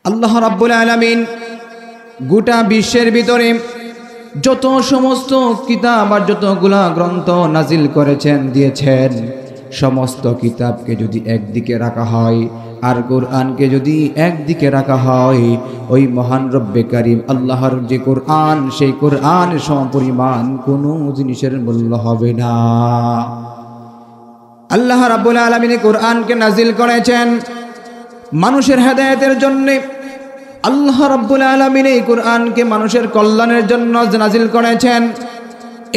আল্লাহ রাব্বুল আলামিন গোটা বিশ্বের ভিতরে যত সমস্ত কিতাব আর যতগুলা গ্রন্থ নাজিল করেছেন দিয়েছেন, সমস্ত কিতাবকে যদি একদিকে রাখা হয় আর কোরআনকে যদি একদিকে রাখা হয়, ওই মহান রব্বে কারীম আল্লাহর যে কোরআন, সেই কোরআনের সমপরিমাণ কোনো জিনিসের মূল্য হবে না। আল্লাহ রাব্বুল আলামিন কোরআনকে নাজিল করেছেন মানুষের হেদায়েতের জন্য। আল্লাহ রাব্বুল আলামিন এই কোরআনকে মানুষের কল্যাণের জন্য নাজিল করেছেন।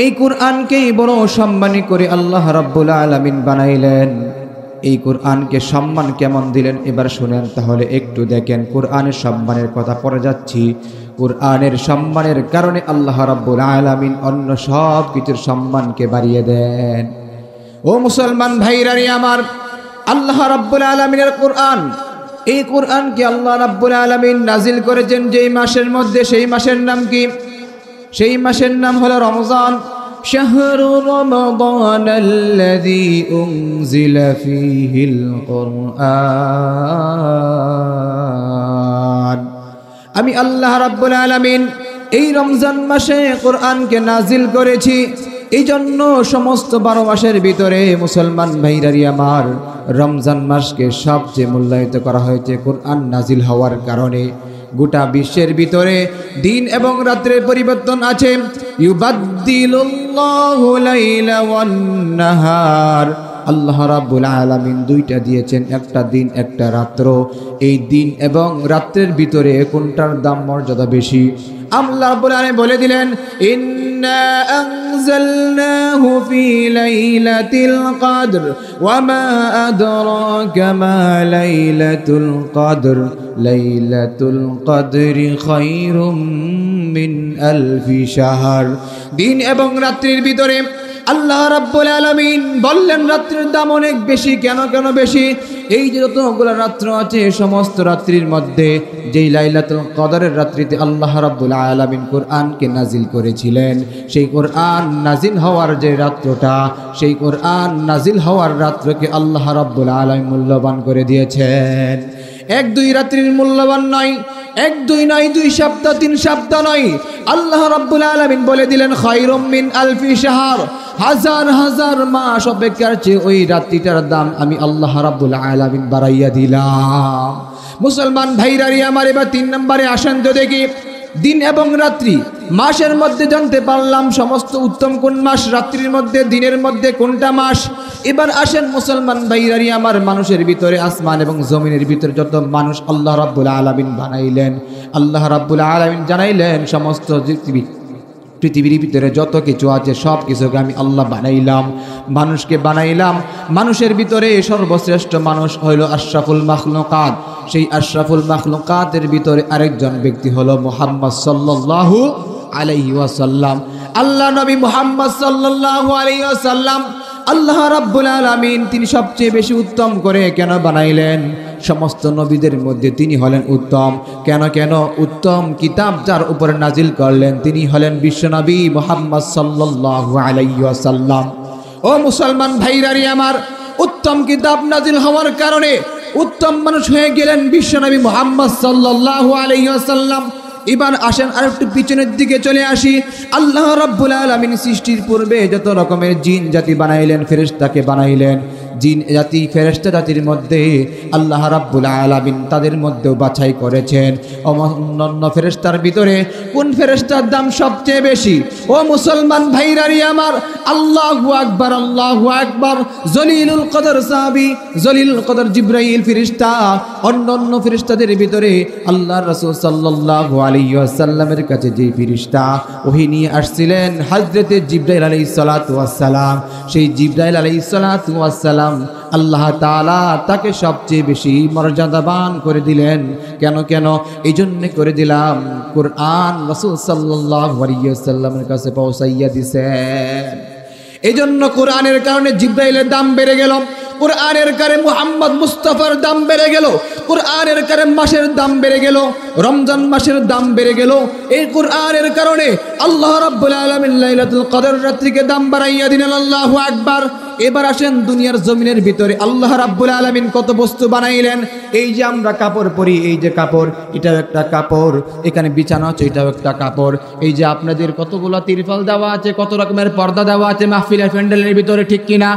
এই কোরআনকেই বড় সম্মানী করে আল্লাহ রাব্বুল আলামিন বানাইলেন। এই কোরআনকে সম্মান কেমন দিলেন এবার শুনেন, তাহলে একটু দেখেন। কোরআনের সম্মানের কথা পড়ে যাচ্ছি। কোরআনের সম্মানের কারণে আল্লাহ রাব্বুল আলামিন অন্য সব কিছুর সম্মানকে বাড়িয়ে দেন। ও মুসলমান ভাইরানি আমার, আল্লাহ রাব্বুল আলামিনের কোরআন, এই কোরআনকে আল্লাহ রাব্বুল আলামিন নাজিল করেছেন যেই মাসের মধ্যে, সেই মাসের নাম কি? সেই মাসের নাম হলো রমজান। শাহরু রমাদানাল্লাযী উনজিলা ফীহিল কুরআন। আমি আল্লাহ রাব্বুল আলামিন এই রমজান মাসে কোরআনকে নাজিল করেছি। এই জন্য সমস্ত 12 মাসের ভিতরে মুসলমান ভাইরারি আমার, রমজান মাসকে সবচেয়ে মূল্যায়িত করা হয়েছে কোরআন নাজিল হওয়ার কারণে। গোটা বিশ্বের ভিতরে দিন এবং রাত্রের পরিবর্তন আছে। ইউবাদদিলুল্লাহু লাইলা ওয়ান নাহার। আল্লাহ রাব্বুল আলামিন দুইটা দিয়েছেন, একটা দিন একটা রাত্র। এই দিন এবং রাত্রের ভিতরে কোনটার দাম মর্যাদা বেশি? আল্লাহ রাব্বুল আলামিন বলে দিলেন, ইন্না আনজালনাহু ফি লাইলাতিল কদর ওয়া মা আদরাকা মা লাইলাতুল কদর লাইলাতুল কদরি খায়রুম মিন আলফি শাহর। দিন এবং রাত্রির ভিতরে আল্লাহ রাব্বুল আলামিন বললেন রাত্রির দাম অনেক বেশি। কেন বেশি? এই যে যতগুলো রাত্র আছে, সমস্ত রাত্রির মধ্যে যেই লাইলাতুল কদরের রাত্রিতে আল্লাহ রাব্বুল আলামিন কোরআনকে নাজিল করেছিলেন, সেই কোরআন নাজিল হওয়ার যে রাত্রটা, সেই কোরআন নাজিল হওয়ার রাত্রকে আল্লাহ রাব্বুল আলামিন মূল্যবান করে দিয়েছেন। 1-2 রাত্রির মূল্যবান নয়, 1-2 নয়, 2 সপ্তাহ 3 সপ্তাহ নয়। আল্লাহ রাব্বুল আলামিন বলে দিলেন খায়রুম মিন আলফি শাহর, হাজার হাজার মাস অপেক্ষার চেয়ে ওই রাত্রিটার দাম আমি আল্লাহ রাব্বুল আলামিন বাড়াইয়া দিলাম। মুসলমান ভাইরারি আমার, এবার 3 নম্বরে আসেন তো দেখি। দিন এবং রাত্রি মাসের মধ্যে জানতে পারলাম সমস্ত উত্তম কোন মাস, রাত্রির মধ্যে দিনের মধ্যে কোনটা মাস। এবার আসেন মুসলমান ভাইরারি আমার, মানুষের ভিতরে আসমান এবং জমিনের ভিতরে যত মানুষ আল্লাহ রাব্বুল আলামিন বানাইলেন, আল্লাহ রাব্বুল আলামিন জানাইলেন সমস্ত পৃথিবীর ভিতরে যত কিছু আছে সব কিছুকে আমি আল্লাহ বানাইলাম, মানুষকে বানাইলাম। মানুষের ভিতরে সর্বশ্রেষ্ঠ মানুষ হইল আশরাফুল মাখলুকাত। সেই আশরাফুল মাখলুকাতের ভিতরে আরেকজন ব্যক্তি হলো মুহাম্মদ সাল্লাল্লাহু আলাইহি ওয়াসাল্লাম। আল্লাহ নবী মুহাম্মদ সাল্লাল্লাহু আলাইহি ওয়াসাল্লাম আল্লাহ রাব্বুল আলামিন তিনি সবচেয়ে বেশি উত্তম করে কেন বানাইলেন? সমস্ত নবীদের মধ্যে তিনি হলেন উত্তম। কেন উত্তম কিতাব যার উপরে নাজিল করলেন তিনি হলেন বিশ্বনবী মুহাম্মদ সাল্লাল্লাহু আলাইহি ওয়াসাল্লাম। ও মুসলমান ভাইরারি আমার, উত্তম কিতাব নাজিল হওয়ার কারণে উত্তম মানুষ হয়ে গেলেন বিশ্বনবী মুহাম্মদ সাল্লাল্লাহু আলাইহি ওয়াসাল্লাম। এবার আসেন আর একটু পিছনের দিকে চলে আসি। আল্লাহ রাব্বুল আলামিন সৃষ্টির পূর্বে যত রকমের জিন জাতি বানাইলেন, ফেরেশতাকে বানাইলেন। জিন জাতি ফেরেশতা জাতির মধ্যে আল্লাহ রাব্বুল আলামিন তাদের মধ্যেও বাছাই করেছেন অন্যান্য ফেরেশতার ভিতরে কোন ফেরেশতার দাম সবচেয়ে বেশি। ও মুসলমান ভাইরারি আমার, আল্লাহু আকবার, আল্লাহু আকবার। জলিলুল কদর সাহাবী, জলিলুল কদর জিবরাইল ফেরেশতা। অন্যান্য ফেরেশতাদের ভিতরে আল্লাহর রাসূল সাল্লাল্লাহু আলাইহি ওয়াসাল্লামের কাছে যে ফেরেশতা ওহী নিয়ে আসছিলেন হযরতে জিবরাইল আলাইহিস সালাতু ওয়াস সালাম, সেই জিবরাইল আলাইহিস সালাতু ওয়াস সালাম আল্লাহ তাআলা তাকে সবচেয়ে বেশি মর্যাদাবান করে দিলেন। কেন এই জন্য করে দিলাম, কোরআন রাসূল সাল্লাল্লাহু আলাইহি ওয়াসাল্লামের কাছে পৌঁছাইয়া দিয়েছেন। এই জন্য কোরআনের কারণে জিবরাইলের দাম বেড়ে গেল, কোরআনের কারণে মুহাম্মদ মুস্তাফার দাম বেড়ে গেল, কোরআনের কারণে মাসের দাম বেড়ে গেল, রমজান মাসের দাম বেড়ে গেল। এই কোরআনের কারণে আল্লাহ রাব্বুল আলামিন লাইলাতুল কদর রাত্রিকে দাম বাড়াইয়া দিলেন। আল্লাহু আকবার। এবার আসেন দুনিয়ার জমিনের ভিতরে আল্লাহ রাব্বুল আলামিন কত বস্তু বানাইলেন। এই যে আমরা কাপড় পরি, এই যে কাপড়, এটাও একটা কাপড়, এখানে বিছানা আছে, এটাও একটা কাপড়। এই যে আপনাদের কতগুলো তিরপল দেওয়া আছে, কত রকমের পর্দা দেওয়া আছে মাহফিলের প্যান্ডেলের ভিতরে, ঠিক কিনা?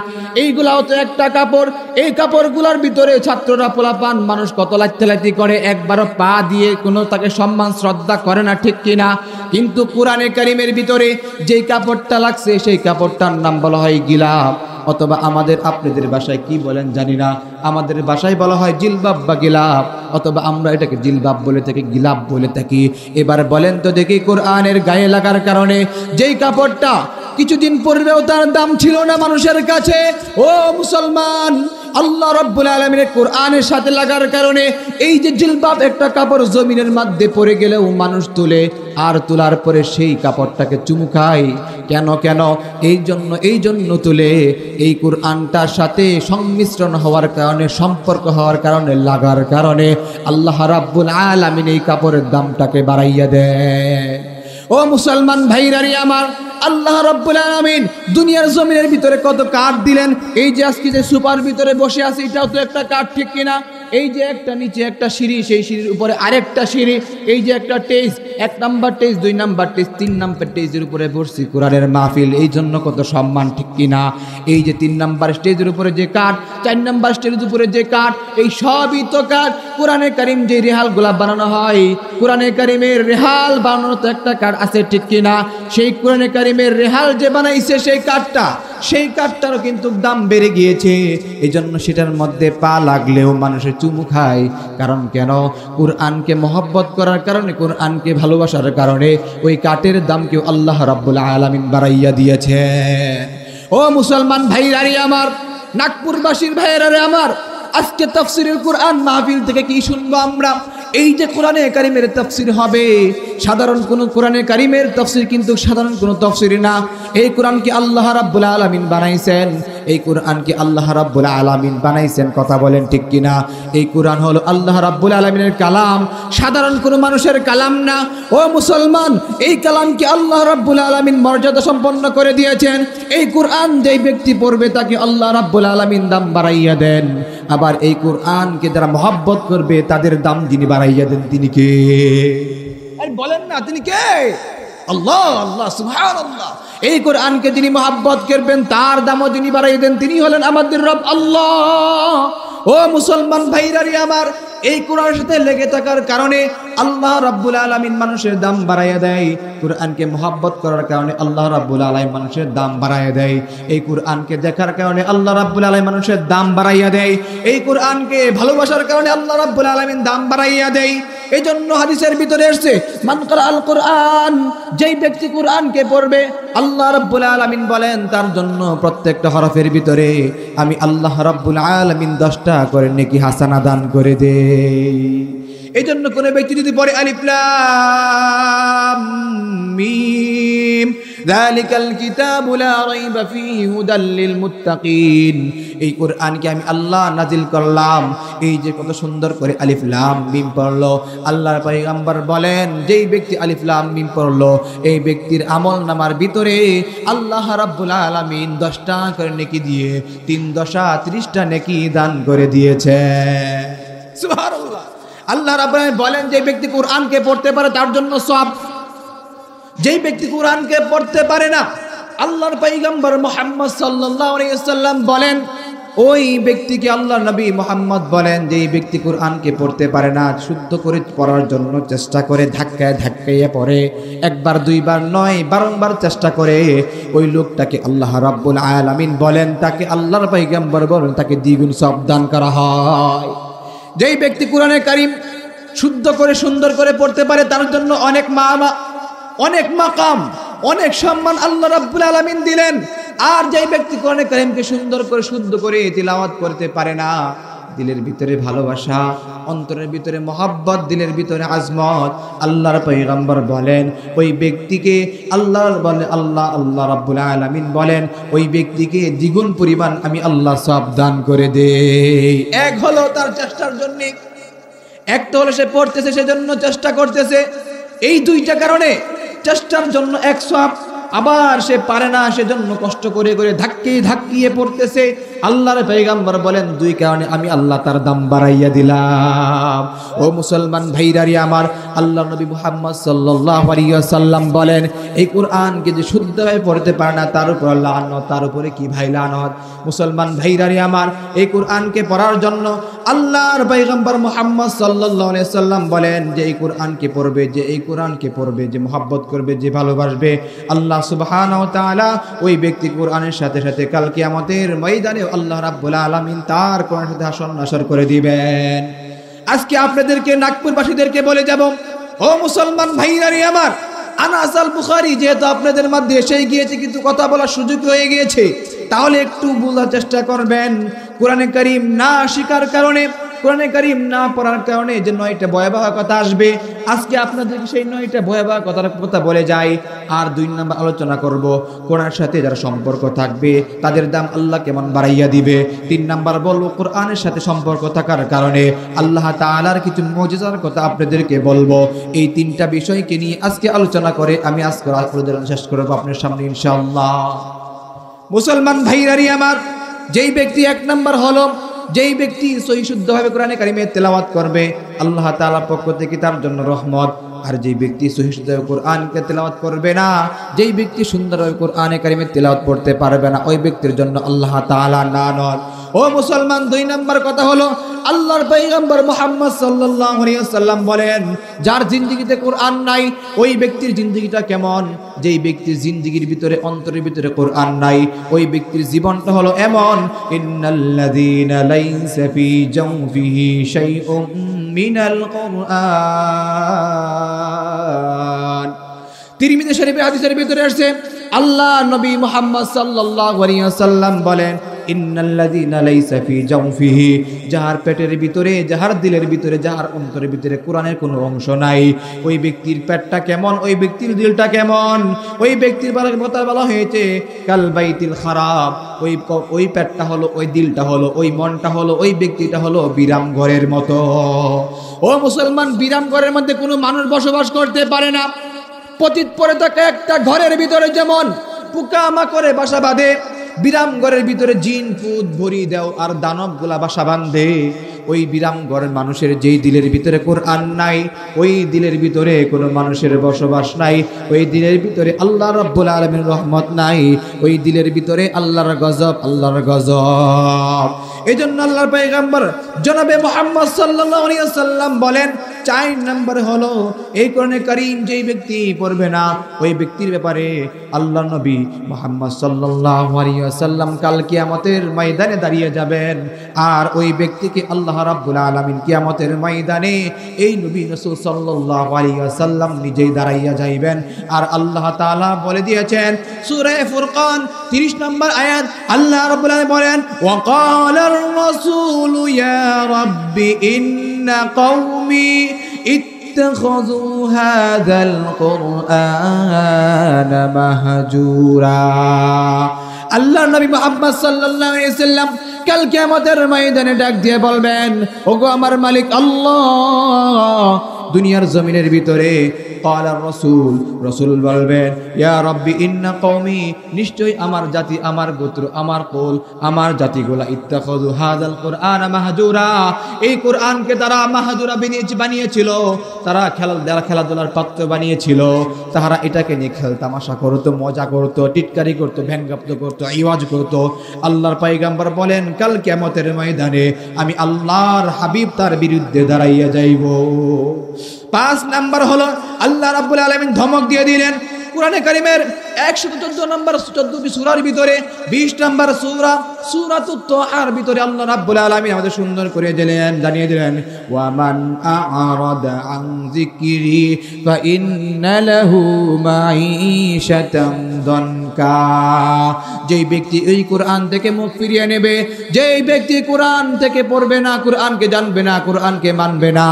এইগুলাও তো একটা কাপড়। এই কাপড়গুলোর ভিতরে ছাত্ররা পোলাপান মানুষ কত লাইতি করে, একবারও পা দিয়ে কোনো তাকে সম্মান শ্রদ্ধা করে না, ঠিক কিনা? কিন্তু কোরআনে কারিমের ভিতরে যেই কাপড়টা লাগছে সেই কাপড়টার নাম বলা হয় গিলাফ, অথবা আমাদের আপনাদের ভাষায় কি বলেন জানি না, আমাদের ভাষায় বলা হয় জিলবাব বা গিলাফ, অথবা আমরা এটাকে জিলবাব বলে থাকি, গিলাফ বলে থাকি। এবার বলেন তো দেখি, কোরআনের গায়ে লাগার কারণে যেই কাপড়টা কিছুদিন পূর্বেও তার দাম ছিল না মানুষের কাছে, ও মুসলমান, আল্লাহ রাব্বুল আলামিনের কোরআনের সাথে লাগার কারণে এই যে জিলবাব একটা কাপড় জমিনের মধ্যে পড়ে গেলেও মানুষ তুলে, আর তোলার পরে সেই কাপড়টাকে চুমু খায়। কেন কেন? এই জন্য তুলে, এই কোরআনটার সাথে সংমিশ্রণ হওয়ার কারণে, সম্পর্ক হওয়ার কারণে, লাগার কারণে আল্লাহ রাব্বুল আলামিন এই কাপড়ের দামটাকে বাড়াইয়া দেয়। ও মুসলমান ভাইরারি আমার, আল্লাহ রাব্বুল আলামিন দুনিয়ার জমিনের ভিতরে কত কাঠ দিলেন। এই যে আজকে যে সুপার ভিতরে বসে আছে, এটাও তো একটা কাঠ, ঠিক কিনা? এই যে একটা নিচে একটা সিঁড়ি, সেই সিঁড়ির উপরে আরেকটা সিঁড়ি, এই যে একটা টেজ, 1 নাম্বার টেজ, 2 নাম্বার টেজ, 3 নাম্বার টেজের উপরে বসছি কোরআনের মাহফিল, এই জন্য কত সম্মান, ঠিক কিনা? এই যে 3 নাম্বার স্টেজের উপরে যে কাঠ, 4 নাম্বার স্টেজের উপরে যে কাঠ, এই সবই তো কাঠ। কোরআনে কারিম যে রেহালগুলা বানানো হয়, কোরআনে কারিমের রেহাল বানানো তো একটা কাঠ আছে, ঠিক কিনা? সেই কোরআনে কারিমের রেহাল যে বানাইছে সেই কাঠটারও কিন্তু দাম বেড়ে গিয়েছে। এই জন্য সেটার মধ্যে পা লাগলেও মানুষের চুমু খায়। কারণ কেন? কোরআনকে মহব্বত করার কারণে, কোরআনকে ভালোবাসার কারণে ওই কাঠের দামকেও আল্লাহ রাব্বুল আলামিন বাড়াইয়া দিয়েছে। ও মুসলমান ভাইরারে আমার, নাগপুরবাসীর ভাইরারে আমার, আজকে তাফসীরুল কোরআন মাহফিল থেকে কি শুনবো আমরা? এই যে কোরআনে কারিমের তাফসীর হবে, সাধারণ কোন কোরআনে কারিমের তাফসীর কিন্তু সাধারণ কোনো তাফসীর না। এই কোরআনকে আল্লাহ রাব্বুল আলামিন বানাইছেন, এই কোরআনকে আল্লাহ রাব্বুল আলামিন বানাইছেন, কথা বলেন ঠিক কিনা? এই কোরআন হলো আল্লাহ রাব্বুল আলামিনের কালাম, সাধারণ কোনো মানুষের কালাম না। ও মুসলমান, এই কালামকে আল্লাহ রাব্বুল আলামিন মর্যাদা সম্পন্ন করে দিয়েছেন। এই কোরআন যেই ব্যক্তি পড়বে তাকে আল্লাহ রাব্বুল আলামিন দাম বাড়াইয়া দেন। আবার এই কোরআনকে যারা মহব্বত করবে তাদের দাম যিনি বাড়াইয়া দেন, তিনি কে? বলেন না, তিনি কে? আল্লাহ, আল্লাহ সুবহানাল্লাহ। এই কোরআনকে যিনি মহব্বত করবেন তার দামও যিনি বাড়াইয়া দেন, তিনি হলেন আমাদের রব আল্লাহ। ও মুসলমান ভাইরারি আমার, এই কোরআনের সাথে লেগে থাকার কারণে আল্লাহ রাব্বুল আলামিন মানুষের দাম বাড়াইয়া দেয়। কোরআনকে মহব্বত করার কারণে আল্লাহ রাব্বুল আলামিন মানুষের দাম বাড়াইয়া দেয়। এই কোরআনকে দেখার কারণে আল্লাহ রাব্বুল আলামিন মানুষের দাম বাড়াইয়া দেয়। এই কোরআনকে ভালোবাসার কারণে আল্লাহ রাব্বুল আলামিন দাম বাড়াইয়া দেয়। এই জন্য হাদিসের ভিতরে এসেছে, মান কারাআল কোরআন, যেই ব্যক্তি কোরআনকে পড়বে আল্লাহ রাব্বুল আলামিন বলেন তার জন্য প্রত্যেকটা হরফের ভিতরে আমি আল্লাহ রাব্বুল আলামিন 10টা করে নেকি হাসানা দান করে দেই। এই জন্য কোন ব্যক্তি যদি পড়ে আলিফ লাম মিম যালিকাল কিতাবু লা রাইবা ফীহি হুদাল লিল মুত্তাকিন, এই কোরআনকে আমি আল্লাহ নাজিল করলাম। এই যে কত সুন্দর করে আলিফ লাম মিম পড়লো, আল্লাহর পয়গম্বর বলেন যেই ব্যক্তি আলিফ লাম মিম পড়লো এই ব্যক্তির আমল নামার ভিতরে আল্লাহ রাব্বুল আলামিন 10টা করে নেকি দিয়ে 3 10 30টা নেকি দান করে দিয়েছে। সুবহানাল্লাহ। আল্লাহ রাব্বুল আলামিন বলেন যে ব্যক্তি কোরআনকে পড়তে পারে তার জন্য সওয়াব, যেই ব্যক্তি কোরআনকে পড়তে পারে না আল্লাহর পয়গম্বর মুহাম্মদ সাল্লাল্লাহু আলাইহি ওয়াসাল্লাম বলেন ওই ব্যক্তিকে আল্লাহর নবী মুহাম্মদ বলেন যেই ব্যক্তি কোরআনকে পড়তে পারে না, শুদ্ধ করে পড়ার জন্য চেষ্টা করে ধাক্কায় ধাক্কাইয়া পড়ে, একবার দুইবার নয় বারংবার চেষ্টা করে, ওই লোকটাকে আল্লাহ রাব্বুল আলামিন বলেন তাকে আল্লাহর পয়গম্বর বলেন তাকে দ্বিগুণ সওয়াব দান করা হয়। যেই ব্যক্তি কোরআনে কারীম শুদ্ধ করে সুন্দর করে পড়তে পারে তার জন্য অনেক মাকাম অনেক সম্মান আল্লাহ রাব্বুল আলামিন দিলেন। আর যেই ব্যক্তি কোরআনে কারীমকে সুন্দর করে শুদ্ধ করে তিলাওয়াত করতে পারে না, দিলের ভিতরে ভালোবাসা, অন্তরের ভিতরে মহব্বত, দিলের ভিতরে আজমত, আল্লাহর পয়গম্বর বলেন ওই ব্যক্তিকে আল্লাহ রাব্বুল আলামিন বলেন ওই ব্যক্তিকে দ্বিগুণ পরিমাণ আমি আল্লাহ সওয়াব দান করে দেই। এক হলো তার চেষ্টার জন্য, একটা হলো সে পড়তেছে সেজন্য চেষ্টা করতেছে, এই দুইটা কারণে চেষ্টার জন্য 1 সওয়াব, আবার সে পারে না, সেজন্য কষ্ট করে করে ধাক্কিয়ে পড়তেছে। আল্লাহর পয়গম্বর বলেন, দুই কারণে আমি আল্লাহ তার দাম বাড়াইয়া দিলাম। ও মুসলমান ভাইরারি আমার, আল্লাহ নবী মুহাম্মদ সাল্লাল্লাহু আলাইহি ওয়াসাল্লাম বলেন, এই কোরআনকে যে শুদ্ধভাবে পড়তে পারে না তার উপর লানত, তার উপরে কি ভাই লানত। মুসলমান ভাইরারি আমার, এই কোরআনকে পড়ার জন্য আল্লাহর পয়গম্বর মুহাম্মদ সাল্লাল্লাহু আলাইহি ওয়াসাল্লাম বলেন যে এই কোরআনকে পড়বে, যে এই কোরআনকে পড়বে, যে মহব্বত করবে, যে ভালোবাসবে, আল্লাহ সুবহানাহু ওয়া তাআলা ওই ব্যক্তি কোরআনের সাথে সাথে কাল কিয়ামতের ময়দানে আল্লাহ রাব্বুল আলামিন তার কোরআনের সাথে হাসর নাসর করে দিবেন। আজকে আপনাদেরকে নাগপুরবাসীদেরকে বলে যাব, ও মুসলমান ভাইরারি আমার, আনাস আল বুখারী যেহেতু আপনাদের মধ্যে এসে গিয়েছে কিন্তু কথা বলার সুযোগ হয়ে গিয়েছে, তাহলে একটু বোঝার চেষ্টা করবেন। কোরআনে কারীম না শিখার কারণে, কোরআনে কারীম না পড়ার কারণে যে 9টা ভয়াবহ কথা আসবে, আজকে আপনাদেরকে সেই 9টা ভয়াবহ কথার কথা বলে যাই। আর 2 নম্বর আলোচনা করব, কোরআনের সাথে যারা সম্পর্ক থাকবে তাদের দাম আল্লাহ কেমন বাড়াইয়া দিবে। 3 নম্বর বলবো, কোরআনের সাথে সম্পর্ক থাকার কারণে আল্লাহ তাআলার কিছু মুজিজার কথা আপনাদেরকে বলবো। এই 3টা বিষয়কে নিয়ে আজকে আলোচনা করে আমি আজকে আলোচনা শেষ করব আপনার সামনে ইনশাআল্লাহ। মুসলমান ভাইরারি আমার, যেই ব্যক্তি 1 নম্বর হলো, যেই ব্যক্তি সহি শুদ্ধভাবে কোরআনে কারিমে তেলাওয়াত করবে আল্লাহ তাআলার পক্ষ থেকে তার জন্য রহমত। আর যেই ব্যক্তি সহি শুদ্ধভাবে কোরআনকে তেলাওয়াত করবে না, যেই ব্যক্তি সুন্দরভাবে কোরআনে কারিমে তেলাওয়াত পড়তে পারবে না, ওই ব্যক্তির জন্য আল্লাহ তাআলা লানত। ও মুসলমান, 2 নম্বর কথা হলো, আল্লাহর পয়গম্বর মুহাম্মদ সাল্লাল্লাহু আলাইহি ওয়াসাল্লাম বলেন, যার জিন্দেগিতে কোরআন নাই ওই ব্যক্তির জিন্দেগিটা কেমন? যেই ব্যক্তির জিন্দেগির ভিতরে, অন্তরের ভিতরে কোরআন নাই, ওই ব্যক্তির জীবনটা হলো এমন, ইন্নাল্লাযীনা লাইসা ফী জাওফিহি শাইউম মিনাল কুরআন। তিরমিজি শরীফের হাদিসের ভিতরে আসছে, আল্লাহ নবী মুহাম্মদ সাল্লাল্লাহু আলাইহি ওয়াসাল্লাম বলেন, ইন্নাল্লাযীনা লাইসা ফী জাওফিহি, যাহার পেটের ভিতরে, যাহার দিলের ভিতরে, যাহার অন্তরের ভিতরে কোরআনের কোনো অংশ নাই, ওই ব্যক্তির পেটটা কেমন, ওই ব্যক্তির দিলটা কেমন? ওই ব্যক্তির কথা বলা হয়েছে কাল বাইতিল খারাব। ওই পেটটা হলো, ওই দিলটা হলো, ওই মনটা হলো, ওই ব্যক্তিটা হলো বিরাম ঘরের মতো। ও মুসলমান, বিরাম ঘরের মধ্যে কোনো মানুষ বসবাস করতে পারে না। পতিত পড়ে থাকা একটা ঘরের ভিতরে যেমন পোকামাকড়ে বাসা বাঁধে, বিরাম ঘরের ভিতরে জিন পুত ভরি দেও আর দানব গুলা বাসা বাঁধে। ওই বিরাম ঘরের মানুষের যেই দিলের ভিতরে কোরআন নাই, ওই দিলের ভিতরে কোনো মানুষের বসবাস নাই, ওই দিলের ভিতরে আল্লাহ রাব্বুল আলামিনের রহমত নাই, ওই দিলের ভিতরে আল্লাহর গজব, আল্লাহর গজব। এজন্য আল্লাহর পয়গম্বর জনাবে মুহাম্মদ সাল্লাল্লাহু আলাইহি ওয়াসাল্লাম বলেন, 4 নম্বর হলো, এই কোরআনে কারীম যেই ব্যক্তি পড়বে না ওই ব্যক্তির ব্যাপারে আল্লাহ নবী মুহাম্মদ সাল্লাল্লাহু আলাইহি ওয়াসাল্লাম কাল কিয়ামতের ময়দানে দাঁড়িয়ে যাবেন। আর ওই ব্যক্তিকে আল্লাহ রাব্বুল আলামিন কিয়ামতের ময়দানে এই নবী রাসূল সাল্লাল্লাহু আলাইহি ওয়াসাল্লাম নিজেই দাঁড়াইয়া যাইবেন। আর আল্লাহ তাআলা বলে দিয়েছেন সূরা ফুরকান 30 নম্বর আয়াত, আল্লাহ রাব্বুল আলামিন বলেন, ওয়া ক্বালার রাসূলু ইয়া রাব্বি ইন্না কওমি ইত্তাখাযু হাযাল কুরআনা মাহজুরা। আল্লাহ নবী মুহাম্মদ সাল্লাল্লাহু আলাইহি ওয়াসাল্লাম কাল কিয়ামতের ময়দানে ডাক দিয়ে বলবেন, ওগো আমার মালিক আল্লাহ, দুনিয়ার জমিনের ভিতরে ক্বালার রাসূল, রাসূল বলবেন, ইয়া রাব্বি ইন্না কওমি, নিশ্চয়ই আমার জাতি, আমার গোত্র, আমার কুল, আমার জাতিগুলা ইত্তাখাযু হাযাল কুরআনা মাহজুরা, এই কোরআনকে তারা মাহজুরা বানিয়েছিল, তারা খেলাধুলার পাত্র বানিয়েছিল, তারা এটাকে নিয়ে খেলতামাশা করতো, মজা করতো, টিটকারি করতো, ভ্যানগাপ্ত করতো, ইওয়াজ করতো। আল্লাহর পয়গম্বর বলেন, কাল কিয়ামতের ময়দানে আমি আল্লাহর হাবিব তার বিরুদ্ধে দাঁড়াইয়া যাইব। 5 নাম্বার হলো, আল্লাহ রাব্বুল আলামিন ধমক দিয়ে দিলেন কোরআনে কারীমের 114 নম্বর 14টি সূরার ভিতরে 20 নম্বর সূরা সূরাতুত তাহার ভিতরে আল্লাহ রাব্বুল আলামিন আমাদের সুন্দর করে জানিয়ে দিলেন, ওয়া মান আ'রাদা আন যিকরি ফা ইন্না লাহু মাঈশাতান দনকা। যেই ব্যক্তি এই কোরআন থেকে মুখ ফিরিয়ে নেবে, যেই ব্যক্তি কোরআন থেকে পড়বে না, কোরআনকে জানবে না, কোরআনকে মানবে না,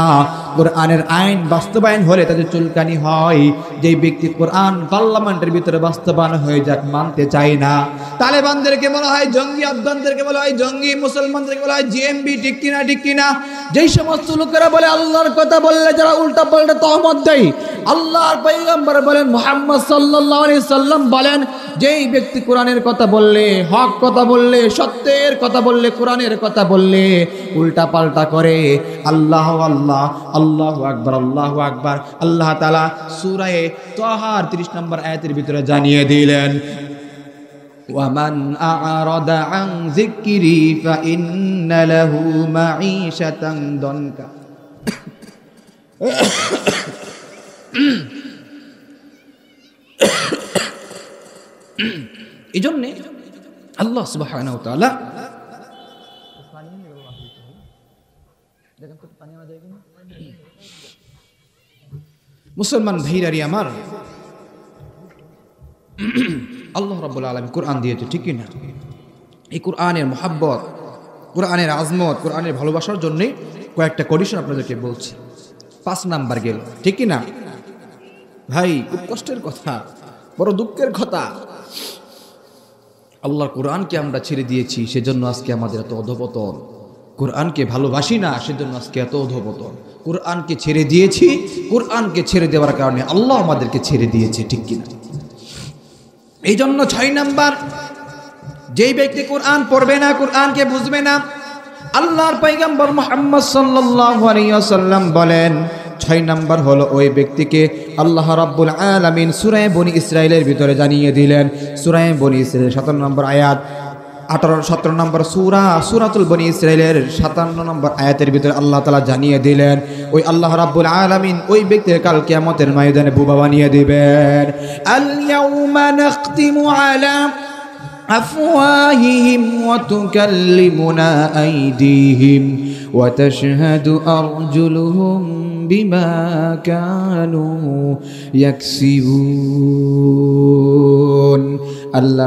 কোরআনের আইন বাস্তবায়ন হলে তাদের চুলকানি হয়। যেই ব্যক্তি কোরআন পার্লামেন্টের ভিতরে বাস্তবায়ন হয়ে যাক মানতে চায় না, তালেবানদেরকে বলা হয় জঙ্গি, আফগানদেরকে বলা হয় জঙ্গি, মুসলমানদেরকে বলা হয় জিএমবি, ঠিক কিনা ঠিক কিনা? যেই সমস্ত লোকেরা বলে আল্লাহর কথা বললে যারা উল্টা পাল্টা তহমত দেয়, আল্লাহর পয়গম্বর বলেন, মুহাম্মদ সাল্লাল্লাহু আলাইহি সাল্লাম বলেন, যেই ব্যক্তি কোরআনের কথা বললে, হক কথা বললে, সত্যের কথা বললে, কোরআনের কথা বললে উল্টা পাল্টা করে, আল্লাহ আল্লাহ, আল্লাহু আকবার, আল্লাহু আকবার, আল্লাহ তাআলা সূরা তাহা 30 নম্বর আয়াতের ভিতরে জানিয়ে দিলেন, ওয়ামান আ'রাদা আন যিকরি ফাইন্না লাহু মাঈশাতান দনকা। এই জন্যে আল্লাহ সুবহানাহু ওয়া তাআলা মুসলমান ভাইরারি আমার, আল্লাহ রাব্বুল আলামিন কোরআন দিয়েছে, ঠিক কি না? এই কোরআনের মহব্বত, কোরআনের আজমত, কোরআনের ভালোবাসার জন্যে কয়েকটা কন্ডিশন আপনাদেরকে বলছি। 5 নাম্বার গেল, ঠিক কি না ভাই? খুব কষ্টের কথা, বড় দুঃখের কথা। আল্লাহর কোরআনকে আমরা ছেড়ে দিয়েছি, সেজন্য আজকে আমাদের এত অধপতন। কোরআনকে ভালোবাসি না, সেজন্য আজকে এত অধপতন। কোরআনকে ছেড়ে দিয়েছি, কোরআনকে ছেড়ে দেওয়ার কারণে আল্লাহ আমাদেরকে ছেড়ে দিয়েছে, ঠিক কিনা? এই জন্য 6 নাম্বার, যেই ব্যক্তি কোরআন পড়বে না, কোরআনকে বুঝবে না, আল্লাহর পয়গম্বর মুহাম্মদ সাল্লাল্লাহু আলাইহি ওয়াসাল্লাম বলেন 6 নাম্বার হলো ওই ব্যক্তিকে আল্লাহ রাব্বুল আলামিন সূরা বনী ইসরাইলের ভিতরে জানিয়ে দিলেন। সূরা বনী ইসরাইল 57 নম্বর আয়াত, 17 নম্বর সূরাতুল বনী ইসরাইলের 57 নম্বর আয়াতের ভিতরে আল্লাহ তাআলা জানিয়ে দিলেন, ওই আল্লাহ রাব্বুল আলামিন ওই ব্যক্তির কাল কিয়ামতের ময়দানে বুবা বানিয়ে দিবেন। আল ইয়াউমা নাখতিমু আলা আফওয়াহিহিম ওয়া তুকাল্লিমুনা আইদিহিম ওয়া তাশহাদু আরজুলুহুম বিমা কানু ইয়াকসিবুন। আল্লাহ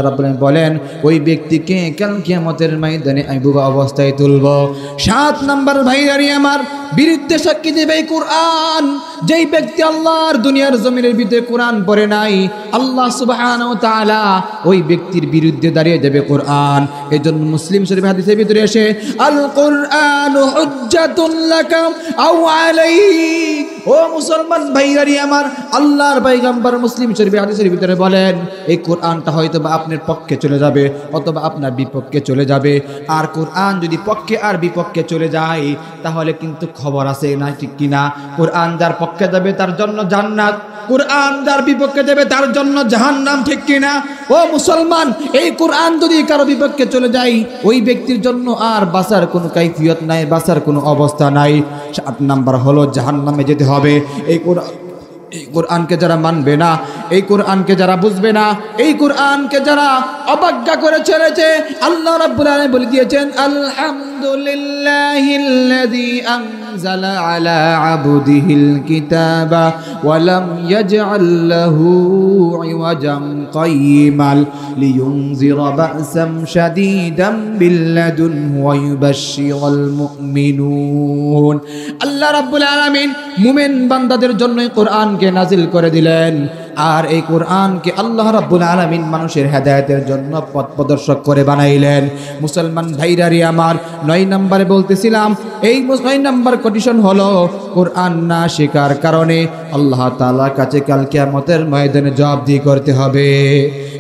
রাব্বুল আলামিন বলেন, ওই ব্যক্তিকে কাল কিয়ামতের ময়দানে আমি বুবা অবস্থায় তুলব। 7 নাম্বার ভাইয়ারি আমার, বিরুদ্ধে সাক্ষী দেবে কোরআন। যেই ব্যক্তি আল্লাহর দুনিয়ার জমিনের ভিতরে কোরআন পড়ে নাই, আল্লাহ সুবহানাহু ওয়া তাআলা ওই ব্যক্তির বিরুদ্ধে দাঁড়িয়ে যাবে কোরআন। এজন্য মুসলিম শরীফ হাদিসের ভিতরে এসে, আল কুরআনু হুজ্জাতুন লাকা আও আলাইক। ও মুসলমান ভাইয়ারি আমার, আল্লাহর পয়গম্বর মুসলিম শরীফ হাদিসের ভিতরে বলেন, এই কোরআনটা হয়তো বা আপনার পক্ষে চলে যাবে অথবা আপনার বিপক্ষে চলে যাবে। আর কোরআন যদি পক্ষে আর বিপক্ষে চলে যায়, তাহলে কিন্তু খবর আছে না, ঠিক কিনা? কোরআন যার পক্ষে যাবে তার জন্য জান্নাত, কোরআন যার বিপক্ষে যাবে তার জন্য জাহান্নাম, ঠিক কিনা? ও মুসলমান, এই কোরআন যদি কারো বিপক্ষে চলে যায়, ওই ব্যক্তির জন্য আর বাঁচার কোনো কাইফিয়ত নাই, বাঁচার কোনো অবস্থা নাই। 7 নাম্বার হলো জাহান্নামে যেতে হবে। এই কোরআনকে যারা মানবে না, এই কোরআনকে যারা বুঝবে না, এই কোরআনকে যারা অবজ্ঞা করে ছেড়েছে, আল্লাহ রাব্বুল আলামিন বলে দিয়েছেন, আলহামদুলিল্লাহিল্লাযী আনজালা আলা আবদিহিল কিতাবা ওয়া লাম ইয়াজআল লাহু ইওয়াজান কাইয়িমান লিয়ুনযিরা বা'সান শাদীদান বিল্লাদুনহু ওয়া ইউবাশশিরাল মুমিনুন। আল্লাহ রাব্বুল আলামিন মুমিন বান্দাদের জন্য কোরআনকে নাজিল করে দিলেন। আর এই কোরআনকে আল্লাহ রাব্বুল আলামিন মানুষের হেদায়েতের জন্য পথ প্রদর্শক করে বানাইলেন। মুসলমান ভাইরারি আমার, 9 নম্বরে বলতেছিলাম, এই 9 নম্বর কন্ডিশন হলো কোরআন না শেখার কারণে আল্লাহ তাআলার কাছে কাল কিয়ামতের ময়দানে জবাবদিহি করতে হবে।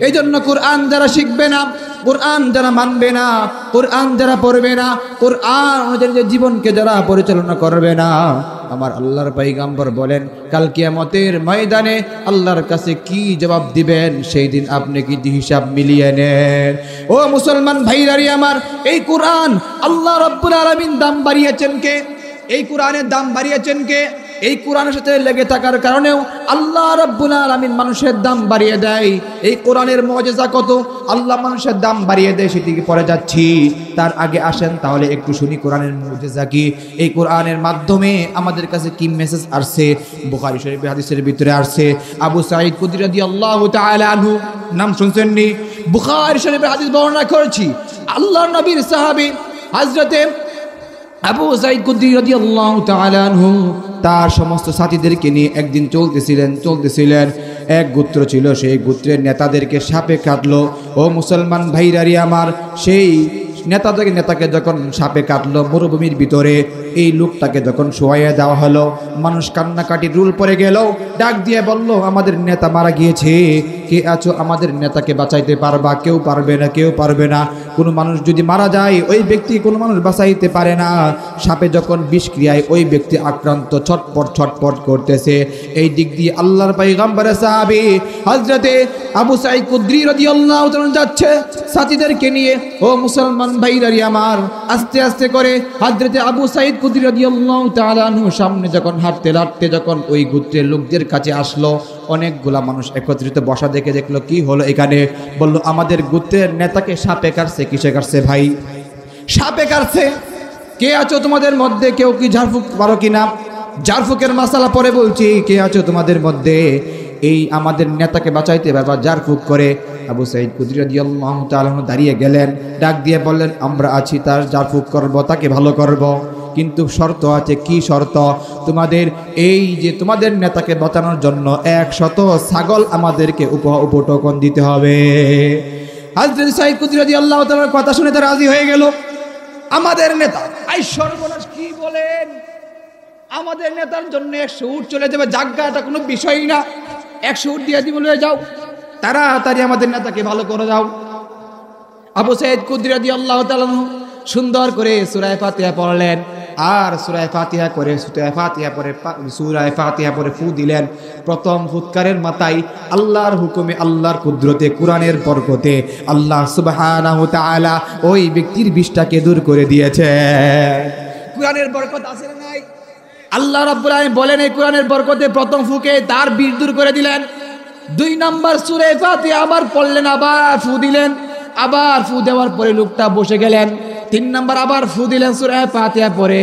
এই জন্য কোরআন যারা শিখবে না, কোরআন যারা মানবে না, কোরআন যারা পড়বে না, কোরআন অনুযায়ী জীবনকে যারা পরিচালনা করবে না, আমার আল্লাহর পয়গম্বর বলেন, কাল কিয়ামতের ময়দানে আল্লাহর কাছে কি জবাব দিবেন, সেই দিন আপনি কিন্তু হিসাব মিলিয়ে নেন। ও মুসলমান ভাইরারি আমার, এই কোরআন আল্লাহ রাব্বুল আলামিন দাম বাড়িয়েছেন কে? এই কোরআনের দাম বাড়িয়েছেন কে? এই কোরআনের সাথে লেগে থাকার কারণেও আল্লাহ রাব্বুল আলামিন মানুষের দাম বাড়িয়ে দেয়। এই কোরআনের মুজিজা কত, আল্লাহ মানুষের দাম বাড়িয়ে দেয়, সেদিকে পরে যাচ্ছি। তার আগে আসেন তাহলে একটু শুনি কোরআনের মুজিজা কি, এই কোরআনের মাধ্যমে আমাদের কাছে কি মেসেজ আসছে। বুখারী শরীফের হাদিসের ভিতরে আসছে, আবু সাঈদ খুদরী রাদিয়াল্লাহু তাআলা আনহু, নাম শুনছেননি? বুখারী শরীফের হাদিস বর্ণনা করেছি, আল্লাহর নবীর সাহাবী হযরতে আবু সাঈদ খুদরী রাদিয়াল্লাহু তাআলা আনহু তার সমস্ত সাথীদেরকে নিয়ে একদিন চলতেছিলেন। এক গোত্র ছিল, সেই গোত্রের নেতাদেরকে সাপে কাটলো। ও মুসলমান ভাইরারি আমার, সেই নেতাকে যখন সাপে কাটলো মরুভূমির ভিতরে, এই লোকটাকে যখন শোয়াইয়া দেওয়া হলো, মানুষ কান্নাকাটির রুল পড়ে গেল, ডাক দিয়ে বলল, আমাদের নেতা মারা গিয়েছে, কে আছো আমাদের নেতাকে বাঁচাইতে পারবা? কেউ পারবে না, কেউ পারবে না। কোনো মানুষ যদি মারা যায় ওই ব্যক্তি কোনো মানুষ বাঁচাইতে পারে না। সাপে যখন বিষক্রিয়ায় ওই ব্যক্তি আক্রান্ত, ছটপট ছটপট করতেছে। এই দিক দিয়ে আল্লাহর পয়গম্বরের সাহাবী হযরতে আবু সাঈদ খুদরি রাদিয়াল্লাহু তাআলা যাচ্ছে সাথীদেরকে নিয়ে। ও মুসলমান ভাইরা আমার, আস্তে আস্তে করে হযরতে আবু সাঈদ খুদরি রাদিয়াল্লাহু তাআলা আনহু সামনে যখন হাঁটতে যখন ওই গোত্রের লোকদের কাছে আসলো, অনেকগুলা মানুষ একত্রিত বসা দেখে দেখলো কি হলো এখানে। বলল, আমাদের গোত্রের নেতাকে সাপে কাটছে। কিসে কাটছে ভাই? সাপে কাটছে। কে আছো তোমাদের মধ্যে? কেউ কি ঝাড়ফুঁক পারো কিনা? ঝাড়ফুঁকের মাসালা পরে বলছি। কে আছো তোমাদের মধ্যে এই আমাদের নেতাকে বাঁচাইতে পারবা? ঝাড়ফুঁক করে আবু সাঈদ খুদরি রাদিয়াল্লাহু তাআলা দাঁড়িয়ে গেলেন, ডাক দিয়ে বললেন, আমরা আছি, তার ঝাড়ফুঁক করব, তাকে ভালো করব, কিন্তু শর্ত আছে। কি শর্ত? তোমাদের এই যে তোমাদের নেতাকে বাঁচানোর জন্য 100 ছাগল আমাদেরকে উপটোকন দিতে হবে। হযরত সাঈদ খুদরি রাদিয়াল্লাহু তাআলার কথা শুনে তারা রাজি হয়ে গেল। আমাদের নেতা, আই সর্বনাশ, কি বলেন? আমাদের নেতার জন্য 100 উট চলে যাবে, জায়গা, এটা কোনো বিষয়ই না। 100 উট দিয়ে দিব, লয়ে যাও, তাড়াতাড়ি আমাদের নেতাকে ভালো করে দাও। আবু সাঈদ খুদরি রাদিয়াল্লাহু তাআলা সুন্দর করে সূরা ফাতিহা পড়লেন, আর সূরা ফাতিহা পরে ফু দিলেন। প্রথম ফুৎকারের মাথায় আল্লাহর হুকুমে, আল্লাহর কুদরতে, কোরআনের বরকতে আল্লাহ সুবহানাহু ওয়া তাআলা ওই ব্যক্তির বিষটাকে দূর করে দিয়েছে। কোরআনের বরকত আছে না নাই? আল্লাহ রাব্বুল আলামিন বলেন, এই কোরআনের বরকতে প্রথম ফুকে তার বিষ দূর করে দিলেন। 2 নাম্বার সূরা ফাতিহা আবার পড়লেন, আবার ফু দিলেন, আবার ফু দেওয়ার পরে লোকটা বসে গেলেন। 3 নাম্বার আবার ফু দিলেন সূরা ফাতিহা পরে।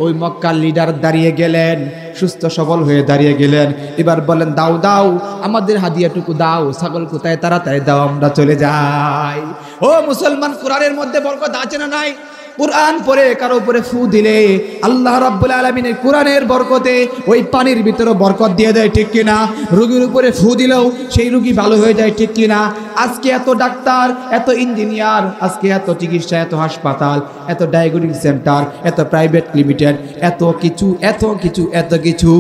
ওই মক্কার লিডার দাঁড়িয়ে গেলেন, সুস্থ সবল হয়ে দাঁড়িয়ে গেলেন। এবার বলেন, দাও দাও, আমাদের হাদিয়াটুকু দাও, ছাগল কোথায়? তাড়াতাড়ি দাও, আমরা চলে যাই। ও মুসলমান, কোরআনের মধ্যে বরকত আছে না নাই? কোরআন পরে কারো উপরে ফু দিলে আল্লাহ রাব্বুল আলামিনের কোরআনের বরকতে ওই পানির ভিতরে বরকত দিয়ে দেয়, ঠিক কিনা? রোগীর উপরে ফু দিলেও সেই রোগী ভালো হয়ে যায়, ঠিক কিনা? আজকে এত ডাক্তার, এত ইঞ্জিনিয়ার, আজকে এত চিকিৎসা, এত হাসপাতাল, এত ডায়াগনস্টিক সেন্টার, এত প্রাইভেট লিমিটেড, এত কিছু,